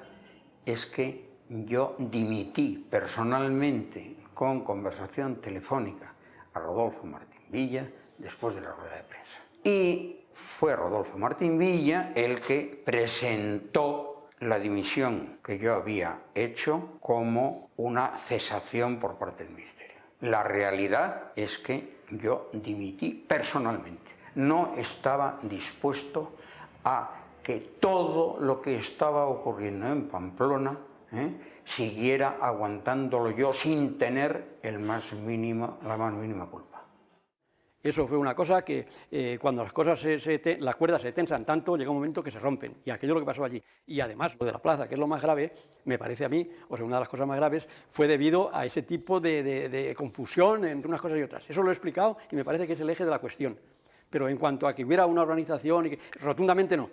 es que yo dimití personalmente con conversación telefónica a Rodolfo Martín Villa después de la rueda de prensa. Y fue Rodolfo Martín Villa el que presentó la dimisión que yo había hecho como una cesación por parte del Ministerio. La realidad es que yo dimití personalmente. No estaba dispuesto a que todo lo que estaba ocurriendo en Pamplona siguiera aguantándolo yo sin tener la más mínima culpa. Eso fue una cosa que cuando las cuerdas se tensan tanto, llega un momento que se rompen, y aquello es lo que pasó allí. Y además, lo de la plaza, que es lo más grave, me parece a mí, o sea, una de las cosas más graves, fue debido a ese tipo de confusión entre unas cosas y otras. Eso lo he explicado y me parece que es el eje de la cuestión. Pero en cuanto a que hubiera una organización, rotundamente no,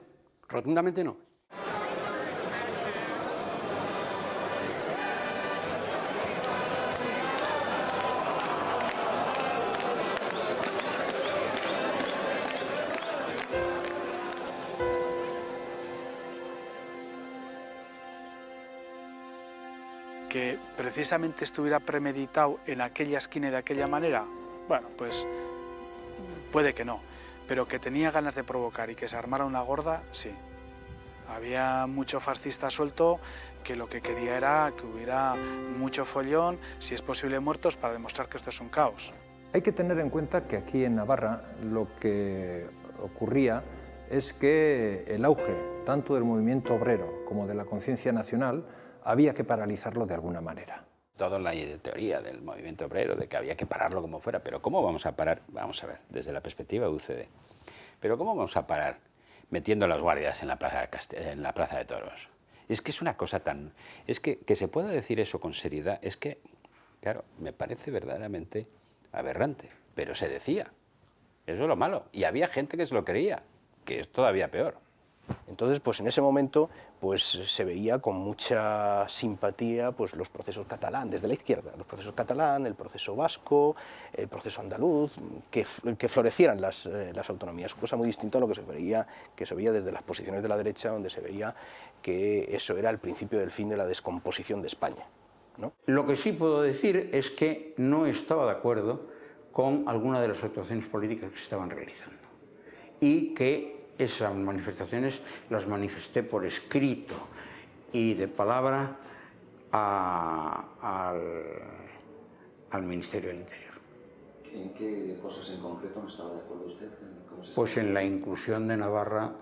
rotundamente no. Que precisamente estuviera premeditado en aquella esquina y de aquella manera, bueno, pues puede que no, pero que tenía ganas de provocar y que se armara una gorda, sí. Había mucho fascista suelto que lo que quería era que hubiera mucho follón, si es posible muertos, para demostrar que esto es un caos. Hay que tener en cuenta que aquí en Navarra lo que ocurría es que el auge tanto del movimiento obrero como de la conciencia nacional había que paralizarlo de alguna manera. Toda la teoría del movimiento obrero, de que había que pararlo como fuera, pero ¿cómo vamos a parar? Vamos a ver, desde la perspectiva de UCD, pero ¿cómo vamos a parar metiendo las guardias en la plaza de Toros? Es que es una cosa tan... Es que se pueda decir eso con seriedad, es que, claro, me parece verdaderamente aberrante, pero se decía, eso es lo malo, y había gente que se lo creía, que es todavía peor. Entonces, pues en ese momento pues se veía con mucha simpatía pues los procesos catalán, desde la izquierda, los procesos catalán, el proceso vasco, el proceso andaluz, que florecieran las autonomías, cosa muy distinta a lo que se veía desde las posiciones de la derecha, donde se veía que eso era el principio del fin de la descomposición de España, ¿no? Lo que sí puedo decir es que no estaba de acuerdo con alguna de las actuaciones políticas que se estaban realizando y que esas manifestaciones las manifesté por escrito y de palabra al Ministerio del Interior. ¿En qué cosas en concreto no estaba de acuerdo usted? Pues en la inclusión de Navarra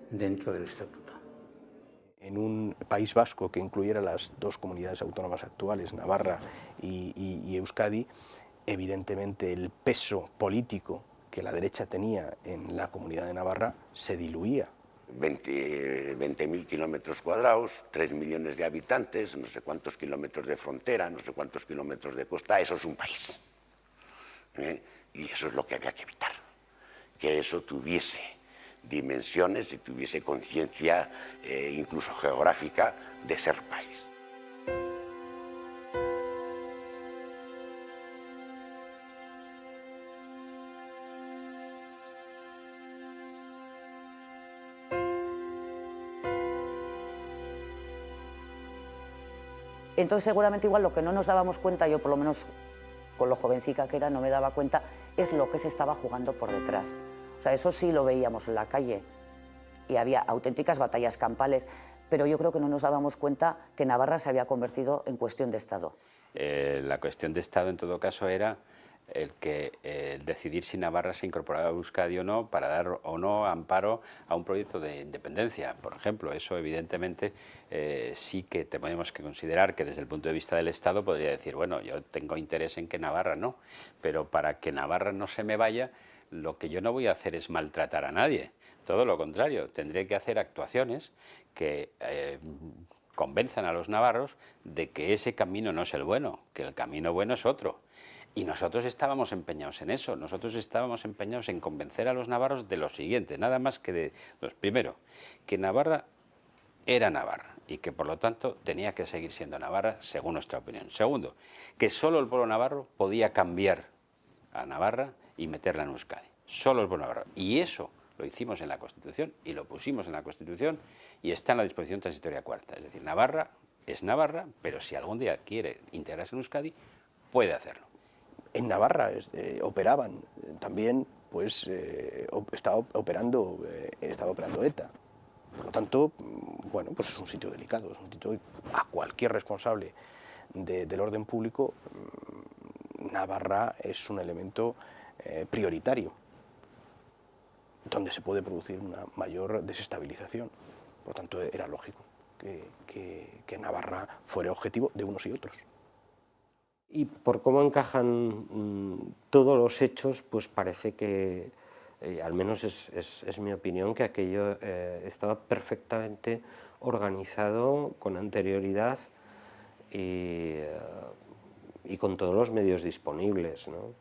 dentro del Estatuto. En un País Vasco que incluyera las dos comunidades autónomas actuales, Navarra y Euskadi, evidentemente el peso político que la derecha tenía en la comunidad de Navarra se diluía. 20.000 kilómetros cuadrados, 3 millones de habitantes, no sé cuántos kilómetros de frontera, no sé cuántos kilómetros de costa, eso es un país. Y eso es lo que había que evitar, que eso tuviese dimensiones y tuviese conciencia incluso geográfica de ser país. Entonces seguramente igual lo que no nos dábamos cuenta, yo por lo menos con lo jovencica que era no me daba cuenta, es lo que se estaba jugando por detrás. O sea, eso sí lo veíamos en la calle y había auténticas batallas campales, pero yo creo que no nos dábamos cuenta que Navarra se había convertido en cuestión de Estado. La cuestión de Estado en todo caso era el decidir si Navarra se incorporaba a Euskadi o no para dar o no amparo a un proyecto de independencia, por ejemplo. Eso evidentemente sí que tenemos que considerar que desde el punto de vista del Estado podría decir, bueno, yo tengo interés en que Navarra no, pero para que Navarra no se me vaya, lo que yo no voy a hacer es maltratar a nadie, todo lo contrario, tendré que hacer actuaciones que convenzan a los navarros de que ese camino no es el bueno, que el camino bueno es otro. Y nosotros estábamos empeñados en eso, nosotros estábamos empeñados en convencer a los navarros de lo siguiente, nada más que de, primero, que Navarra era Navarra y que por lo tanto tenía que seguir siendo Navarra según nuestra opinión. Segundo, que solo el pueblo navarro podía cambiar a Navarra y meterla en Euskadi, solo el pueblo navarro. Y eso lo hicimos en la Constitución y lo pusimos en la Constitución y está en la disposición transitoria cuarta. Es decir, Navarra es Navarra, pero si algún día quiere integrarse en Euskadi, puede hacerlo. En Navarra operaban también, pues estaba operando ETA. Por lo tanto, bueno, pues es un sitio delicado, es un sitio a cualquier responsable del orden público. Navarra es un elemento prioritario, donde se puede producir una mayor desestabilización. Por lo tanto, era lógico que Navarra fuera objetivo de unos y otros. Y por cómo encajan todos los hechos, pues parece que, al menos es mi opinión, que aquello estaba perfectamente organizado con anterioridad y con todos los medios disponibles, ¿no?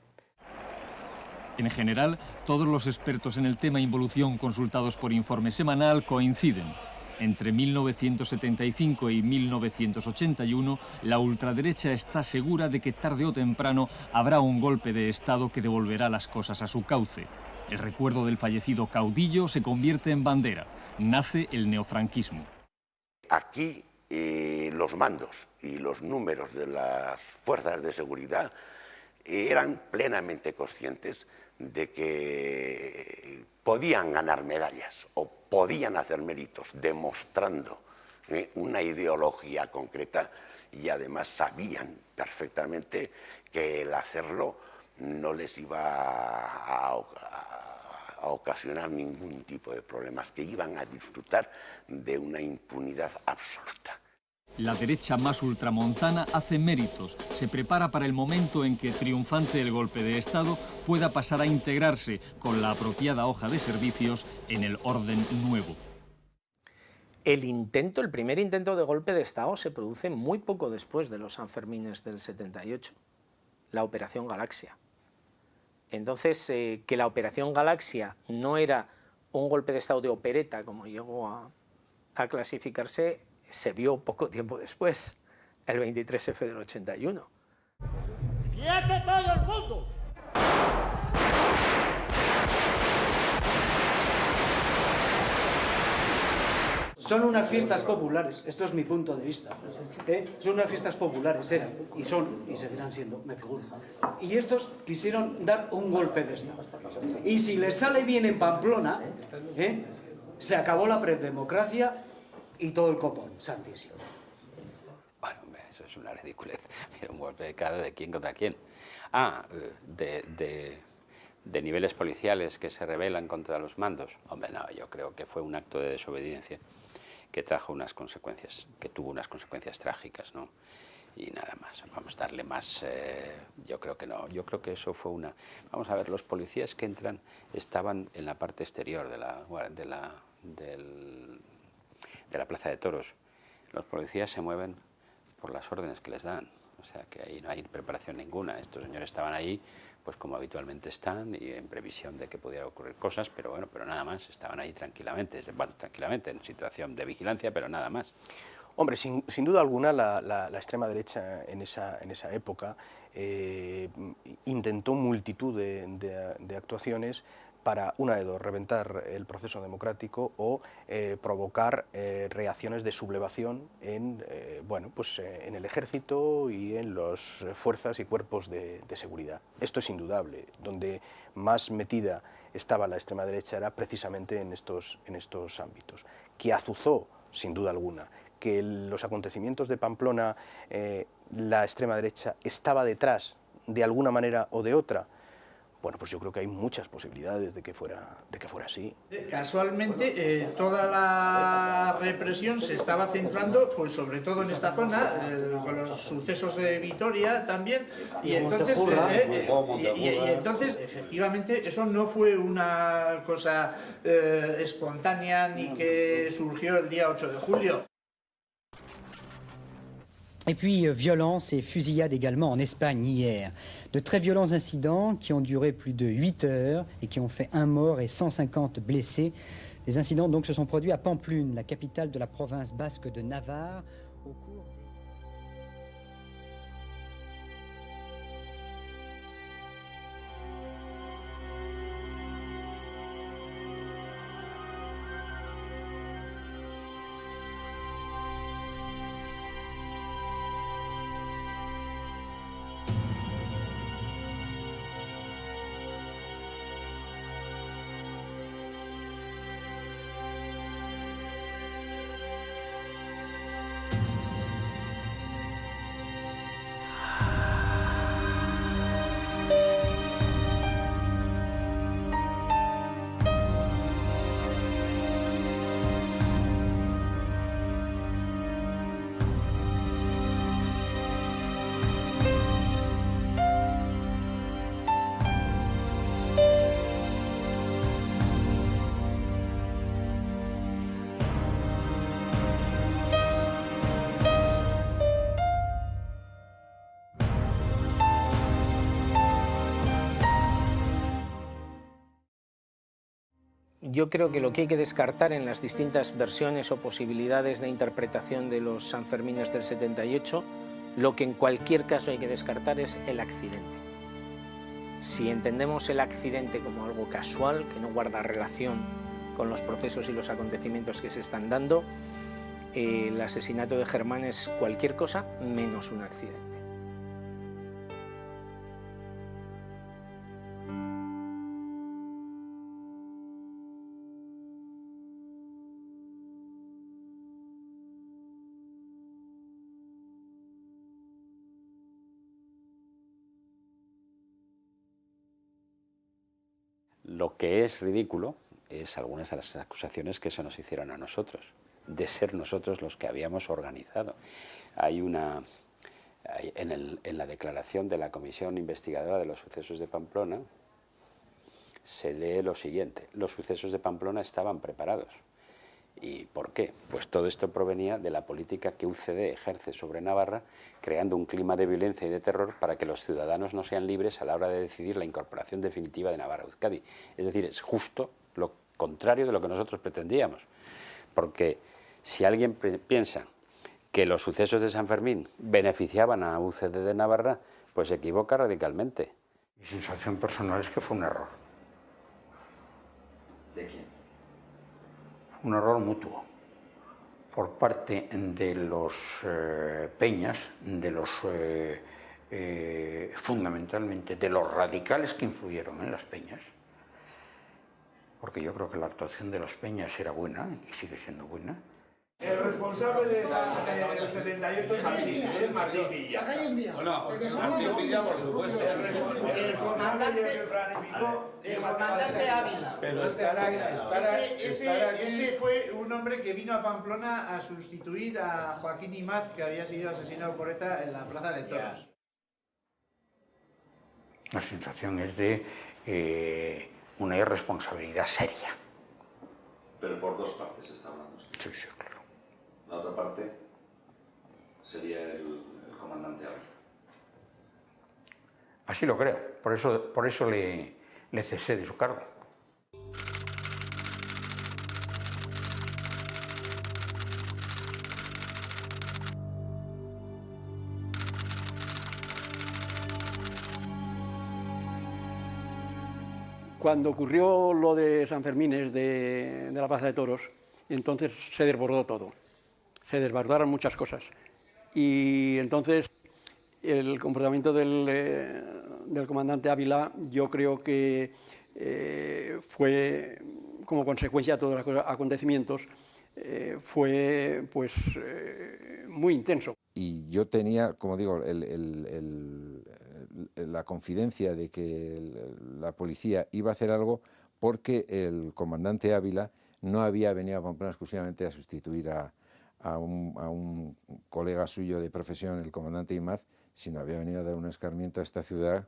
En general, todos los expertos en el tema involución consultados por Informe Semanal coinciden. Entre 1975 y 1981, la ultraderecha está segura de que tarde o temprano habrá un golpe de Estado que devolverá las cosas a su cauce. El recuerdo del fallecido caudillo se convierte en bandera. Nace el neofranquismo. Aquí los mandos y los números de las fuerzas de seguridad eran plenamente conscientes de que podían ganar medallas o podían hacer méritos demostrando una ideología concreta, y además sabían perfectamente que el hacerlo no les iba a ocasionar ningún tipo de problemas, que iban a disfrutar de una impunidad absoluta. La derecha más ultramontana hace méritos, se prepara para el momento en que, triunfante el golpe de Estado, pueda pasar a integrarse con la apropiada hoja de servicios en el orden nuevo. El primer intento de golpe de Estado se produce muy poco después de los Sanfermines del 78, la Operación Galaxia. Entonces, que la Operación Galaxia no era un golpe de Estado de opereta, como llegó a clasificarse, se vio poco tiempo después, el 23F del 81. ¡Quieto todo el mundo! Son unas fiestas populares, esto es mi punto de vista. Son unas fiestas populares, eran, y son, y seguirán siendo, me figuro. Y estos quisieron dar un golpe de Estado. Y si les sale bien en Pamplona, se acabó la predemocracia y todo el copón, santísimo. Bueno, eso es una ridiculez. Mira, un golpe de Estado de quién contra quién. De niveles policiales que se rebelan contra los mandos. Hombre, no, yo creo que fue un acto de desobediencia que trajo unas consecuencias, que tuvo unas consecuencias trágicas, ¿no? Y nada más, vamos a darle más, yo creo que no, yo creo que eso fue una... Vamos a ver, los policías que entran estaban en la parte exterior de la Plaza de Toros. Los policías se mueven por las órdenes que les dan, o sea que ahí no hay preparación ninguna. Estos señores estaban ahí pues como habitualmente están y en previsión de que pudieran ocurrir cosas, pero bueno, pero nada más, estaban ahí tranquilamente, bueno, tranquilamente en situación de vigilancia, pero nada más. Hombre, sin duda alguna la extrema derecha en esa época intentó multitud de actuaciones para, una de dos, reventar el proceso democrático o provocar reacciones de sublevación en el ejército y en las fuerzas y cuerpos de seguridad. Esto es indudable. Donde más metida estaba la extrema derecha era precisamente en estos ámbitos, que azuzó, sin duda alguna, que los acontecimientos de Pamplona, la extrema derecha estaba detrás de alguna manera o de otra. Bueno, pues yo creo que hay muchas posibilidades de que fuera así. Casualmente, toda la represión se estaba centrando, pues sobre todo en esta zona, con los sucesos de Vitoria también, y entonces, efectivamente, eso no fue una cosa espontánea ni que surgió el día 8 de julio. Et puis violence et fusillade également en Espagne hier. De très violents incidents qui ont duré plus de 8 heures et qui ont fait 1 mort et 150 blessés. Les incidents donc se sont produits à Pamplune, la capitale de la province basque de Navarre, au cours Yo creo que lo que hay que descartar en las distintas versiones o posibilidades de interpretación de los Sanfermines del 78, lo que en cualquier caso hay que descartar es el accidente. Si entendemos el accidente como algo casual, que no guarda relación con los procesos y los acontecimientos que se están dando, el asesinato de Germán es cualquier cosa menos un accidente. Lo que es ridículo es algunas de las acusaciones que se nos hicieron a nosotros, de ser nosotros los que habíamos organizado. En la declaración de la Comisión Investigadora de los Sucesos de Pamplona se lee lo siguiente: los sucesos de Pamplona estaban preparados. ¿Y por qué? Pues todo esto provenía de la política que UCD ejerce sobre Navarra, creando un clima de violencia y de terror para que los ciudadanos no sean libres a la hora de decidir la incorporación definitiva de Navarra a Euskadi. Es decir, es justo lo contrario de lo que nosotros pretendíamos. Porque si alguien piensa que los sucesos de San Fermín beneficiaban a UCD de Navarra, pues se equivoca radicalmente. Mi sensación personal es que fue un error. ¿De quién? Un error mutuo por parte de los peñas, de los fundamentalmente de los radicales que influyeron en las peñas, porque yo creo que la actuación de las peñas era buena y sigue siendo buena. El responsable del 78 es Martín Villa. La calle es mía. No, Martín Villa, por supuesto. El comandante que planificó, el comandante Ávila. Pero ese fue un hombre que vino a Pamplona a sustituir a Joaquín Imaz, que había sido asesinado por ETA en la Plaza de Toros. La sensación es de una irresponsabilidad seria. Pero por dos partes está hablando. Sí, sí, claro. La otra parte sería el comandante Ávila. Así lo creo, por eso le cesé de su cargo. Cuando ocurrió lo de San Fermines de la Plaza de Toros, entonces se desbordó todo, se desbordaron muchas cosas. Y entonces el comportamiento del comandante Ávila, yo creo que fue, como consecuencia de todos los acontecimientos, fue pues muy intenso. Y yo tenía, como digo, la confidencia de que la policía iba a hacer algo, porque el comandante Ávila no había venido a Pamplona exclusivamente a sustituir a un colega suyo de profesión, el comandante Imaz, sino había venido a dar un escarmiento a esta ciudad,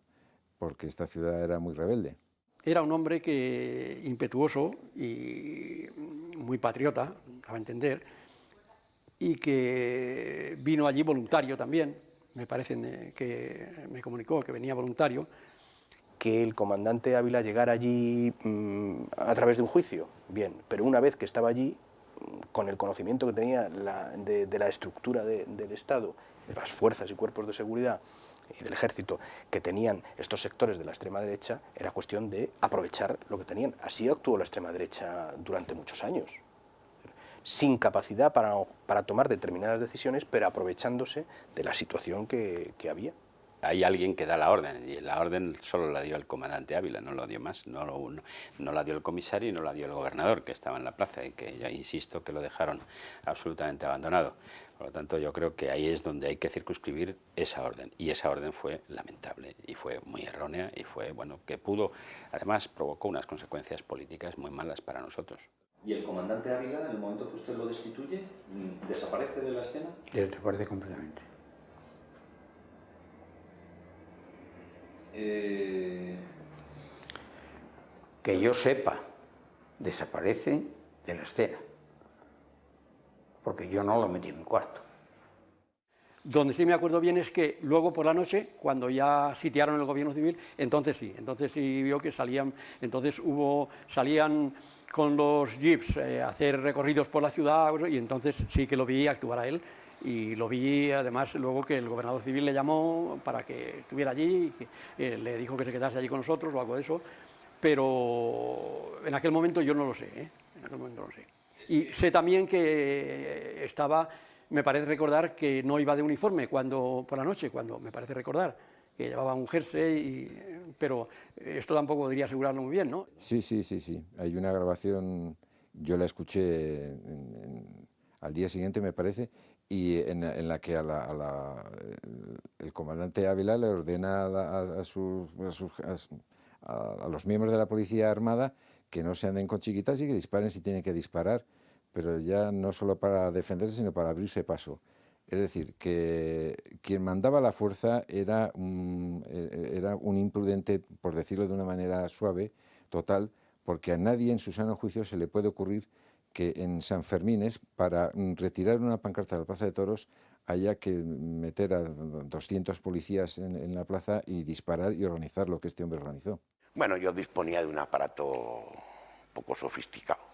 porque esta ciudad era muy rebelde. Era un hombre impetuoso y muy patriota, a entender, y que vino allí voluntario también. Me parece que me comunicó que venía voluntario. Que el comandante Ávila llegara allí a través de un juicio, bien, pero una vez que estaba allí, con el conocimiento que tenía de la estructura del Estado, de las fuerzas y cuerpos de seguridad y del ejército que tenían estos sectores de la extrema derecha, era cuestión de aprovechar lo que tenían. Así actuó la extrema derecha durante muchos años, sin capacidad para tomar determinadas decisiones, pero aprovechándose de la situación que había. Hay alguien que da la orden, y la orden solo la dio el comandante Ávila, no lo dio más, no la dio el comisario y no la dio el gobernador, que estaba en la plaza, y que ya insisto que lo dejaron absolutamente abandonado. Por lo tanto, yo creo que ahí es donde hay que circunscribir esa orden, y esa orden fue lamentable, y fue muy errónea, y fue, bueno, que además provocó unas consecuencias políticas muy malas para nosotros. ¿Y el comandante Ávila, en el momento que usted lo destituye, desaparece de la escena? Desaparece completamente. Que yo sepa, desaparece de la escena, porque yo no lo metí en mi cuarto. Donde sí me acuerdo bien es que luego por la noche, cuando ya sitiaron el gobierno civil, entonces sí vio que salían con los jeeps a hacer recorridos por la ciudad, y entonces sí que lo vi actuar a él, y lo vi además luego que el gobernador civil le llamó para que estuviera allí, y que, le dijo que se quedase allí con nosotros o algo de eso, pero en aquel momento yo no lo sé, en aquel momento no lo sé. Y sé también que estaba... Me parece recordar que no iba de uniforme por la noche, me parece recordar que llevaba un jersey, pero esto tampoco podría asegurarlo muy bien, ¿no? Sí. Hay una grabación, yo la escuché al día siguiente, me parece, y en la que el comandante Ávila le ordena a los miembros de la Policía Armada que no se anden con chiquitas y que disparen si tienen que disparar, pero ya no solo para defenderse, sino para abrirse paso. Es decir, que quien mandaba la fuerza era un imprudente, por decirlo de una manera suave, total, porque a nadie en su sano juicio se le puede ocurrir que en San Fermines, para retirar una pancarta de la Plaza de Toros, haya que meter a 200 policías en la plaza y disparar y organizar lo que este hombre organizó. Bueno, yo disponía de un aparato poco sofisticado.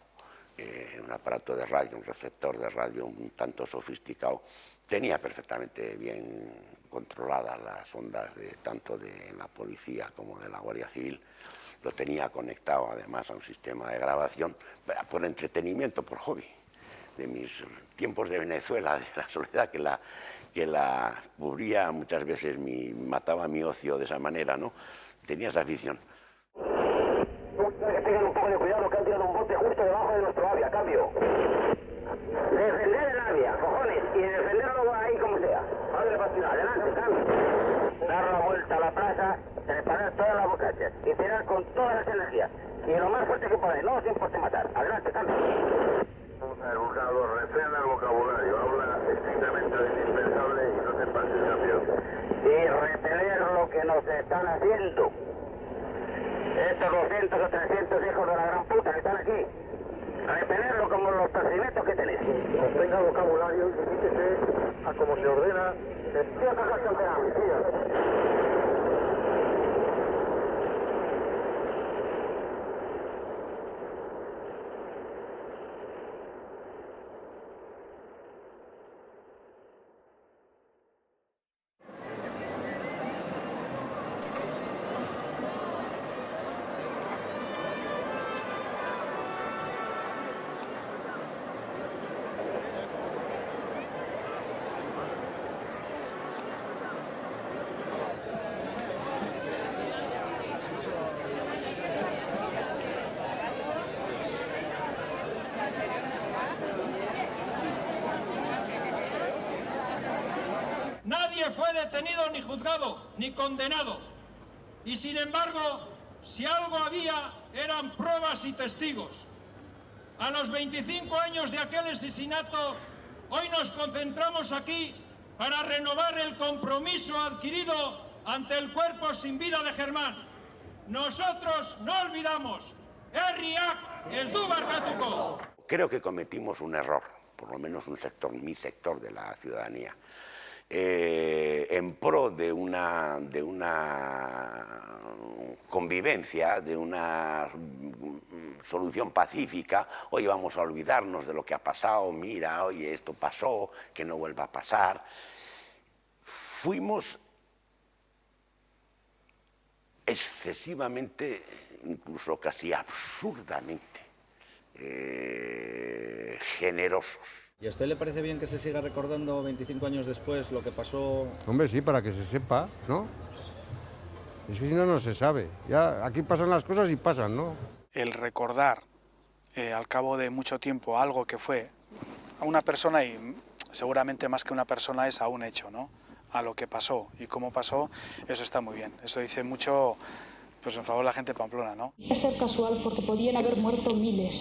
Un aparato de radio, un receptor de radio un tanto sofisticado. Tenía perfectamente bien controladas las ondas tanto de la policía como de la Guardia Civil. Lo tenía conectado además a un sistema de grabación por entretenimiento, por hobby. De mis tiempos de Venezuela, de la soledad que la cubría muchas veces, mataba mi ocio de esa manera, ¿no? Tenía esa afición. Tengan un poco de cuidado que han tirado un bote justo debajo de nuestro avia, cambio. Defender el avia, cojones, y defenderlo ahí como sea. Padre Pastina, adelante, cambio. Dar la vuelta a la plaza, preparar todas las bocachas y tirar con todas las energías. Y lo más fuerte que podáis, no os importe matar. Adelante, cambio. El buscador, refrena el vocabulario, habla estrictamente de indispensable y no te pases cambio. Y repeler lo que nos están haciendo. Estos 200 o 300 hijos de la gran puta que están aquí, repelerlo como los procedimientos que tenéis. Obtenga vocabulario y limítese a como se ordena. Nadie fue detenido, ni juzgado, ni condenado. Y sin embargo, si algo había, eran pruebas y testigos. A los 25 años de aquel asesinato, hoy nos concentramos aquí para renovar el compromiso adquirido ante el cuerpo sin vida de Germán. Nosotros no olvidamos. Herriak ez du barkatuko. Creo que cometimos un error, por lo menos mi sector de la ciudadanía. En pro de una convivencia, de una solución pacífica. Hoy vamos a olvidarnos de lo que ha pasado, mira, oye, esto pasó, que no vuelva a pasar. Fuimos excesivamente, incluso casi absurdamente generosos. ¿Y a usted le parece bien que se siga recordando 25 años después lo que pasó? Hombre, sí, para que se sepa, ¿no? Es que si no, no se sabe. Ya aquí pasan las cosas y pasan, ¿no? El recordar al cabo de mucho tiempo algo que fue a una persona, y seguramente más que una persona es a un hecho, ¿no? A lo que pasó y cómo pasó, eso está muy bien. Eso dice mucho pues, en favor de la gente de Pamplona, ¿no? Es ser casual porque podían haber muerto miles,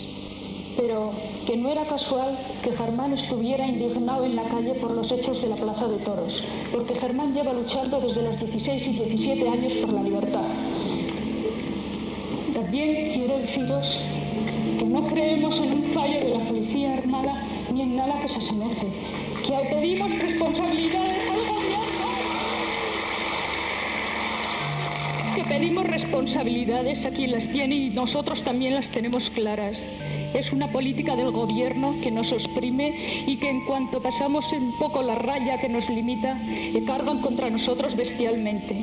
pero que no era casual que Germán estuviera indignado en la calle por los hechos de la Plaza de Toros, porque Germán lleva luchando desde los 16 y 17 años por la libertad. También quiero deciros que no creemos en un fallo de la Policía Armada ni en nada que se asemeje, que pedimos responsabilidades a pedimos responsabilidades a quien las tiene y nosotros también las tenemos claras. Es una política del gobierno que nos oprime y que en cuanto pasamos un poco la raya que nos limita, cargan contra nosotros bestialmente.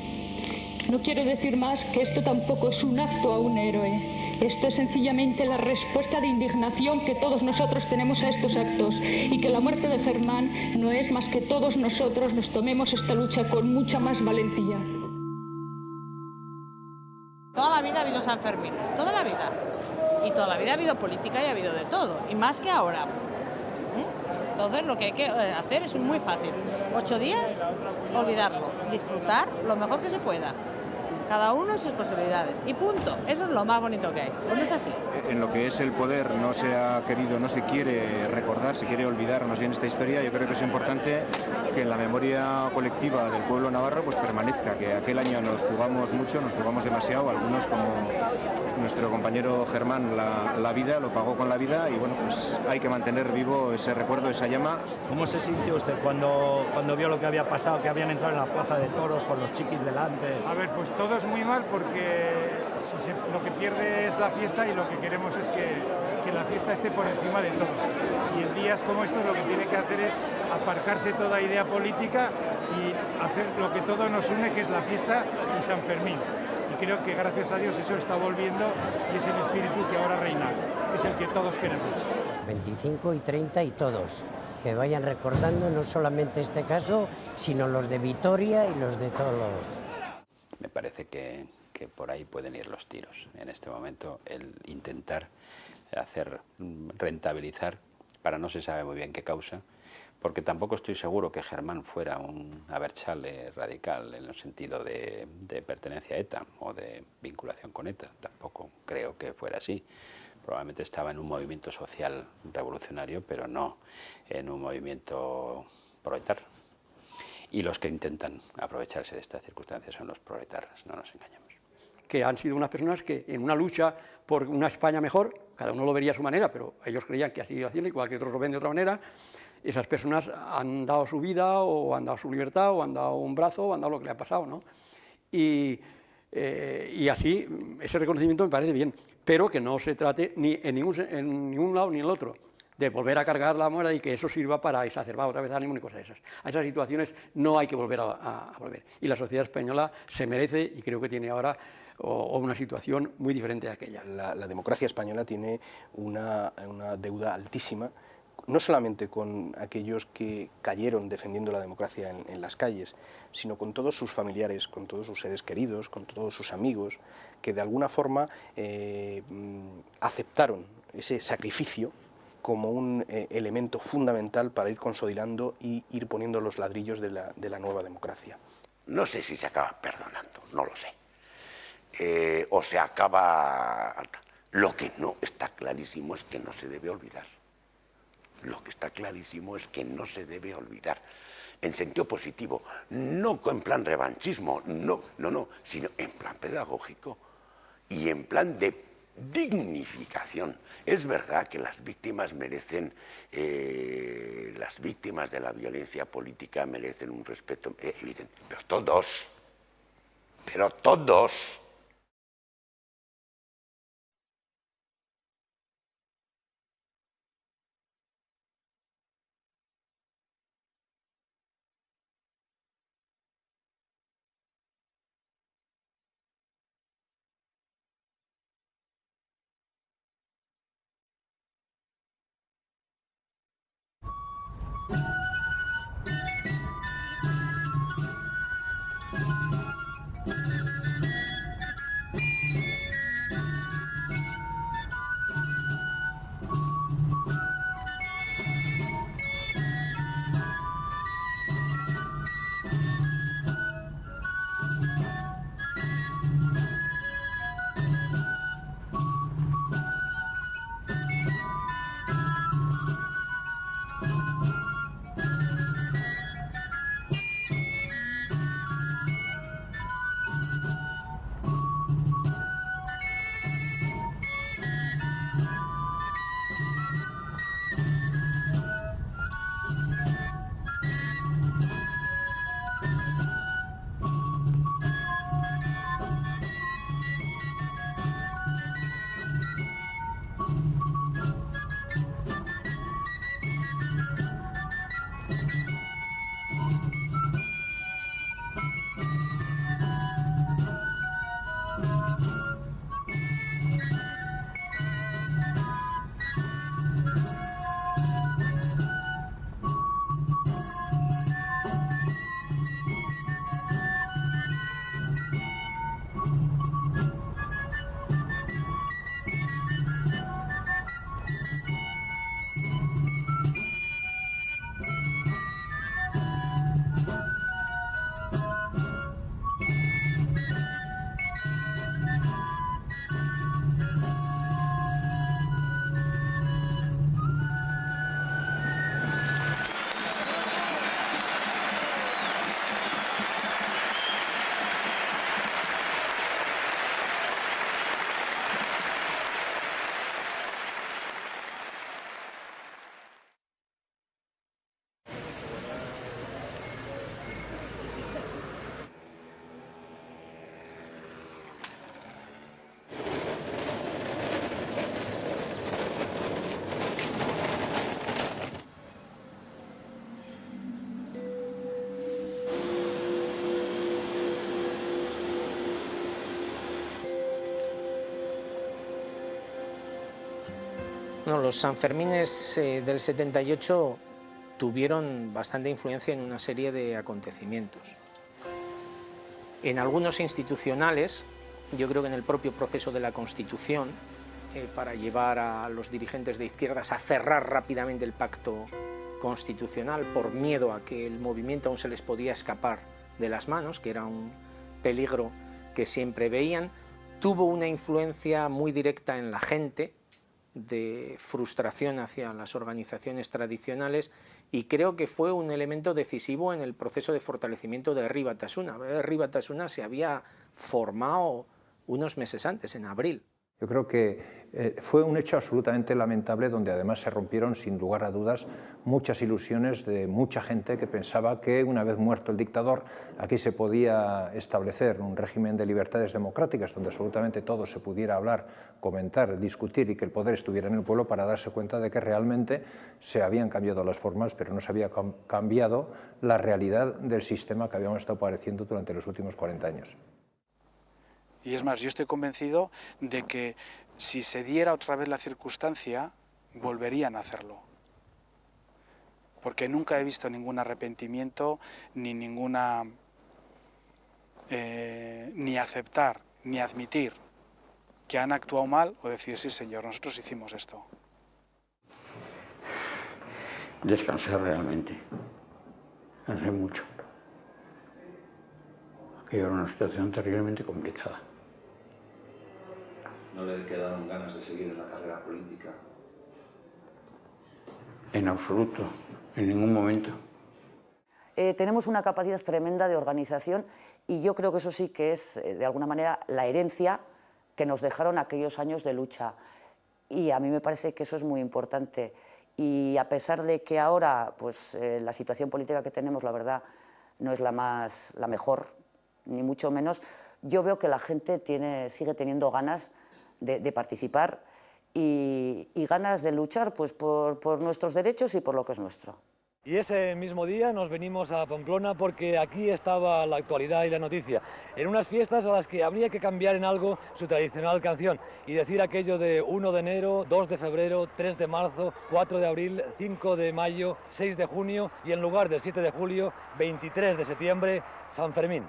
No quiero decir más que esto tampoco es un acto a un héroe. Esto es sencillamente la respuesta de indignación que todos nosotros tenemos a estos actos y que la muerte de Germán no es más que todos nosotros nos tomemos esta lucha con mucha más valentía. Toda la vida ha habido Sanfermines, toda la vida. Y toda la vida ha habido política y ha habido de todo, y más que ahora. Entonces lo que hay que hacer es muy fácil. 8 días, olvidarlo, disfrutar lo mejor que se pueda. Cada uno sus posibilidades. Y punto. Eso es lo más bonito que hay. ¿No es así? En lo que es el poder no se ha querido, no se quiere recordar, se quiere olvidar más bien esta historia. Yo creo que es importante que en la memoria colectiva del pueblo navarro pues permanezca, que aquel año nos jugamos mucho, nos jugamos demasiado, algunos como nuestro compañero Germán la vida, lo pagó con la vida y bueno, pues hay que mantener vivo ese recuerdo, esa llama. ¿Cómo se sintió usted cuando vio lo que había pasado, que habían entrado en la plaza de toros con los chiquis delante? A ver, pues todo es muy mal porque lo que pierde es la fiesta y lo que queremos es que la fiesta esté por encima de todo. Y en días como estos lo que tiene que hacer es aparcarse toda idea política y hacer lo que todo nos une, que es la fiesta y San Fermín. Y creo que gracias a Dios eso está volviendo y es el espíritu que ahora reina, que es el que todos queremos. 25 y 30 y todos. Que vayan recordando no solamente este caso, sino los de Vitoria y los de todos los... Me parece que por ahí pueden ir los tiros. En este momento el intentar rentabilizar para no se sabe muy bien qué causa, porque tampoco estoy seguro que Germán fuera un Abertzale radical en el sentido de pertenencia a ETA o de vinculación con ETA. Tampoco creo que fuera así. Probablemente estaba en un movimiento social revolucionario, pero no en un movimiento proletar. Y los que intentan aprovecharse de estas circunstancias son los proletarras, no nos engañemos. Que han sido unas personas que en una lucha por una España mejor, cada uno lo vería a su manera, pero ellos creían que así iba haciendo, igual que otros lo ven de otra manera, esas personas han dado su vida, o han dado su libertad, o han dado un brazo, o han dado lo que le ha pasado, ¿no? Y así, ese reconocimiento me parece bien, pero que no se trate ni en ningún lado ni en el otro, de volver a cargar la moneda y que eso sirva para exacerbar otra vez ánimo y cosas de esas. A esas situaciones no hay que volver a volver. Y la sociedad española se merece, y creo que tiene ahora, una situación muy diferente de aquella. La democracia española tiene una deuda altísima, no solamente con aquellos que cayeron defendiendo la democracia en las calles, sino con todos sus familiares, con todos sus seres queridos, con todos sus amigos, que de alguna forma aceptaron ese sacrificio como un elemento fundamental para ir consolidando y ir poniendo los ladrillos de la nueva democracia. No sé si se acaba perdonando, no lo sé. O se acaba... Lo que no está clarísimo es que no se debe olvidar. Lo que está clarísimo es que no se debe olvidar. En sentido positivo, no en plan revanchismo, no, sino en plan pedagógico y en plan de dignificación. Es verdad que las víctimas merecen, las víctimas de la violencia política merecen un respeto evidente, pero todos. No, los Sanfermines del 78 tuvieron bastante influencia en una serie de acontecimientos. En algunos institucionales, yo creo que en el propio proceso de la Constitución, para llevar a los dirigentes de izquierdas a cerrar rápidamente el pacto constitucional por miedo a que el movimiento aún se les podía escapar de las manos, que era un peligro que siempre veían, tuvo una influencia muy directa en la gente, de frustración hacia las organizaciones tradicionales, y creo que fue un elemento decisivo en el proceso de fortalecimiento de Herri Batasuna. Herri Batasuna se había formado unos meses antes, en abril. Yo creo que fue un hecho absolutamente lamentable, donde además se rompieron sin lugar a dudas muchas ilusiones de mucha gente que pensaba que una vez muerto el dictador aquí se podía establecer un régimen de libertades democráticas donde absolutamente todo se pudiera hablar, comentar, discutir y que el poder estuviera en el pueblo, para darse cuenta de que realmente se habían cambiado las formas, pero no se había cambiado la realidad del sistema que habíamos estado padeciendo durante los últimos 40 años. Y es más, yo estoy convencido de que si se diera otra vez la circunstancia, volverían a hacerlo. Porque nunca he visto ningún arrepentimiento, ni ninguna... ni aceptar, ni admitir que han actuado mal, o decir, sí señor, nosotros hicimos esto. Descansar realmente. Hace mucho. Aquello era una situación terriblemente complicada. ¿No le quedaron ganas de seguir en la carrera política? En absoluto, en ningún momento. Tenemos una capacidad tremenda de organización y yo creo que eso sí que es, de alguna manera, la herencia que nos dejaron aquellos años de lucha. Y a mí me parece que eso es muy importante. Y a pesar de que ahora pues, la situación política que tenemos, la verdad, no es la mejor, ni mucho menos, yo veo que la gente sigue teniendo ganas de participar y ganas de luchar pues, por nuestros derechos y por lo que es nuestro. Y ese mismo día nos venimos a Pamplona porque aquí estaba la actualidad y la noticia, en unas fiestas a las que habría que cambiar en algo su tradicional canción y decir aquello de 1 de enero, 2 de febrero, 3 de marzo, 4 de abril, 5 de mayo, 6 de junio y en lugar del 7 de julio, 23 de septiembre, San Fermín.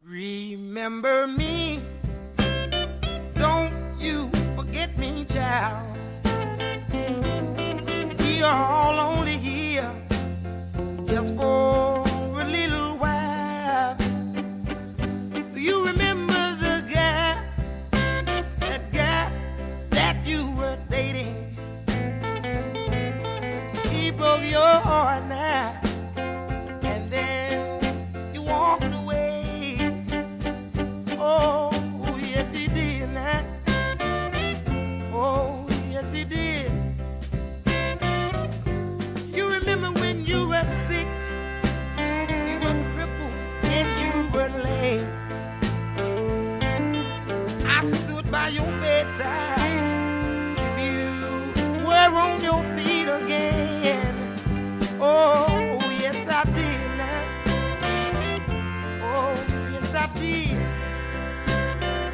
Remember me, don't you forget me, child. We are all only here just for a little while. Do you remember the guy that you were dating? He broke your heart now. Till you were on your feet again. Oh, yes I did now. Oh, yes I did.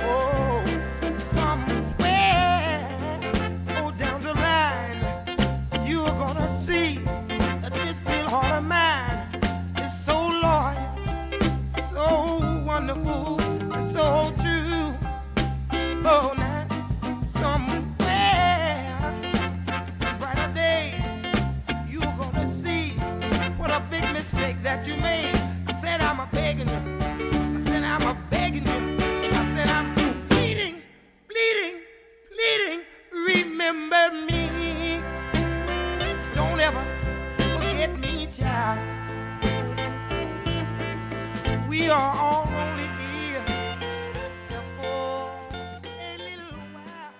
Oh, somewhere, oh, down the line, you're gonna see that this little heart of mine is so loyal, so wonderful, and so true. Oh, now. Somewhere, brighter days, you're gonna see what a big mistake that you made. I said I'm a begging you. I said I'm a begging you. I said I'm pleading, pleading, pleading. Remember me. Don't ever forget me, child. We are all only here just for a little while.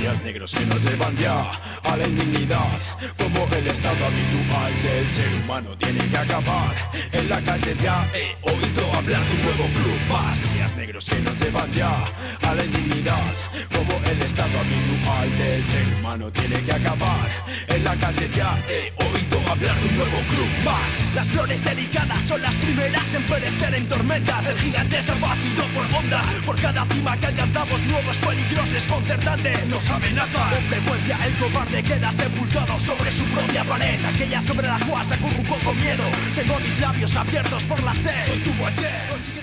días negros que nos llevan ya a la indignidad, como el estado habitual del ser humano tiene que acabar. En la calle ya he oído hablar de un nuevo club más. Días negros que nos llevan ya a la indignidad, como el estado habitual del ser humano tiene que acabar. En la calle ya he oído hablar de un nuevo club más. Las flores delicadas son las primeras en perecer en tormentas. El gigante es abatido por ondas. Por cada cima que alcanzamos, nuevos peligros desconcertantes nos amenazan. Con frecuencia el cobarde queda sepultado sobre su propia pared, aquella sobre la cual se acurrucó con miedo. Tengo mis labios abiertos por la sed. Soy tu ayer.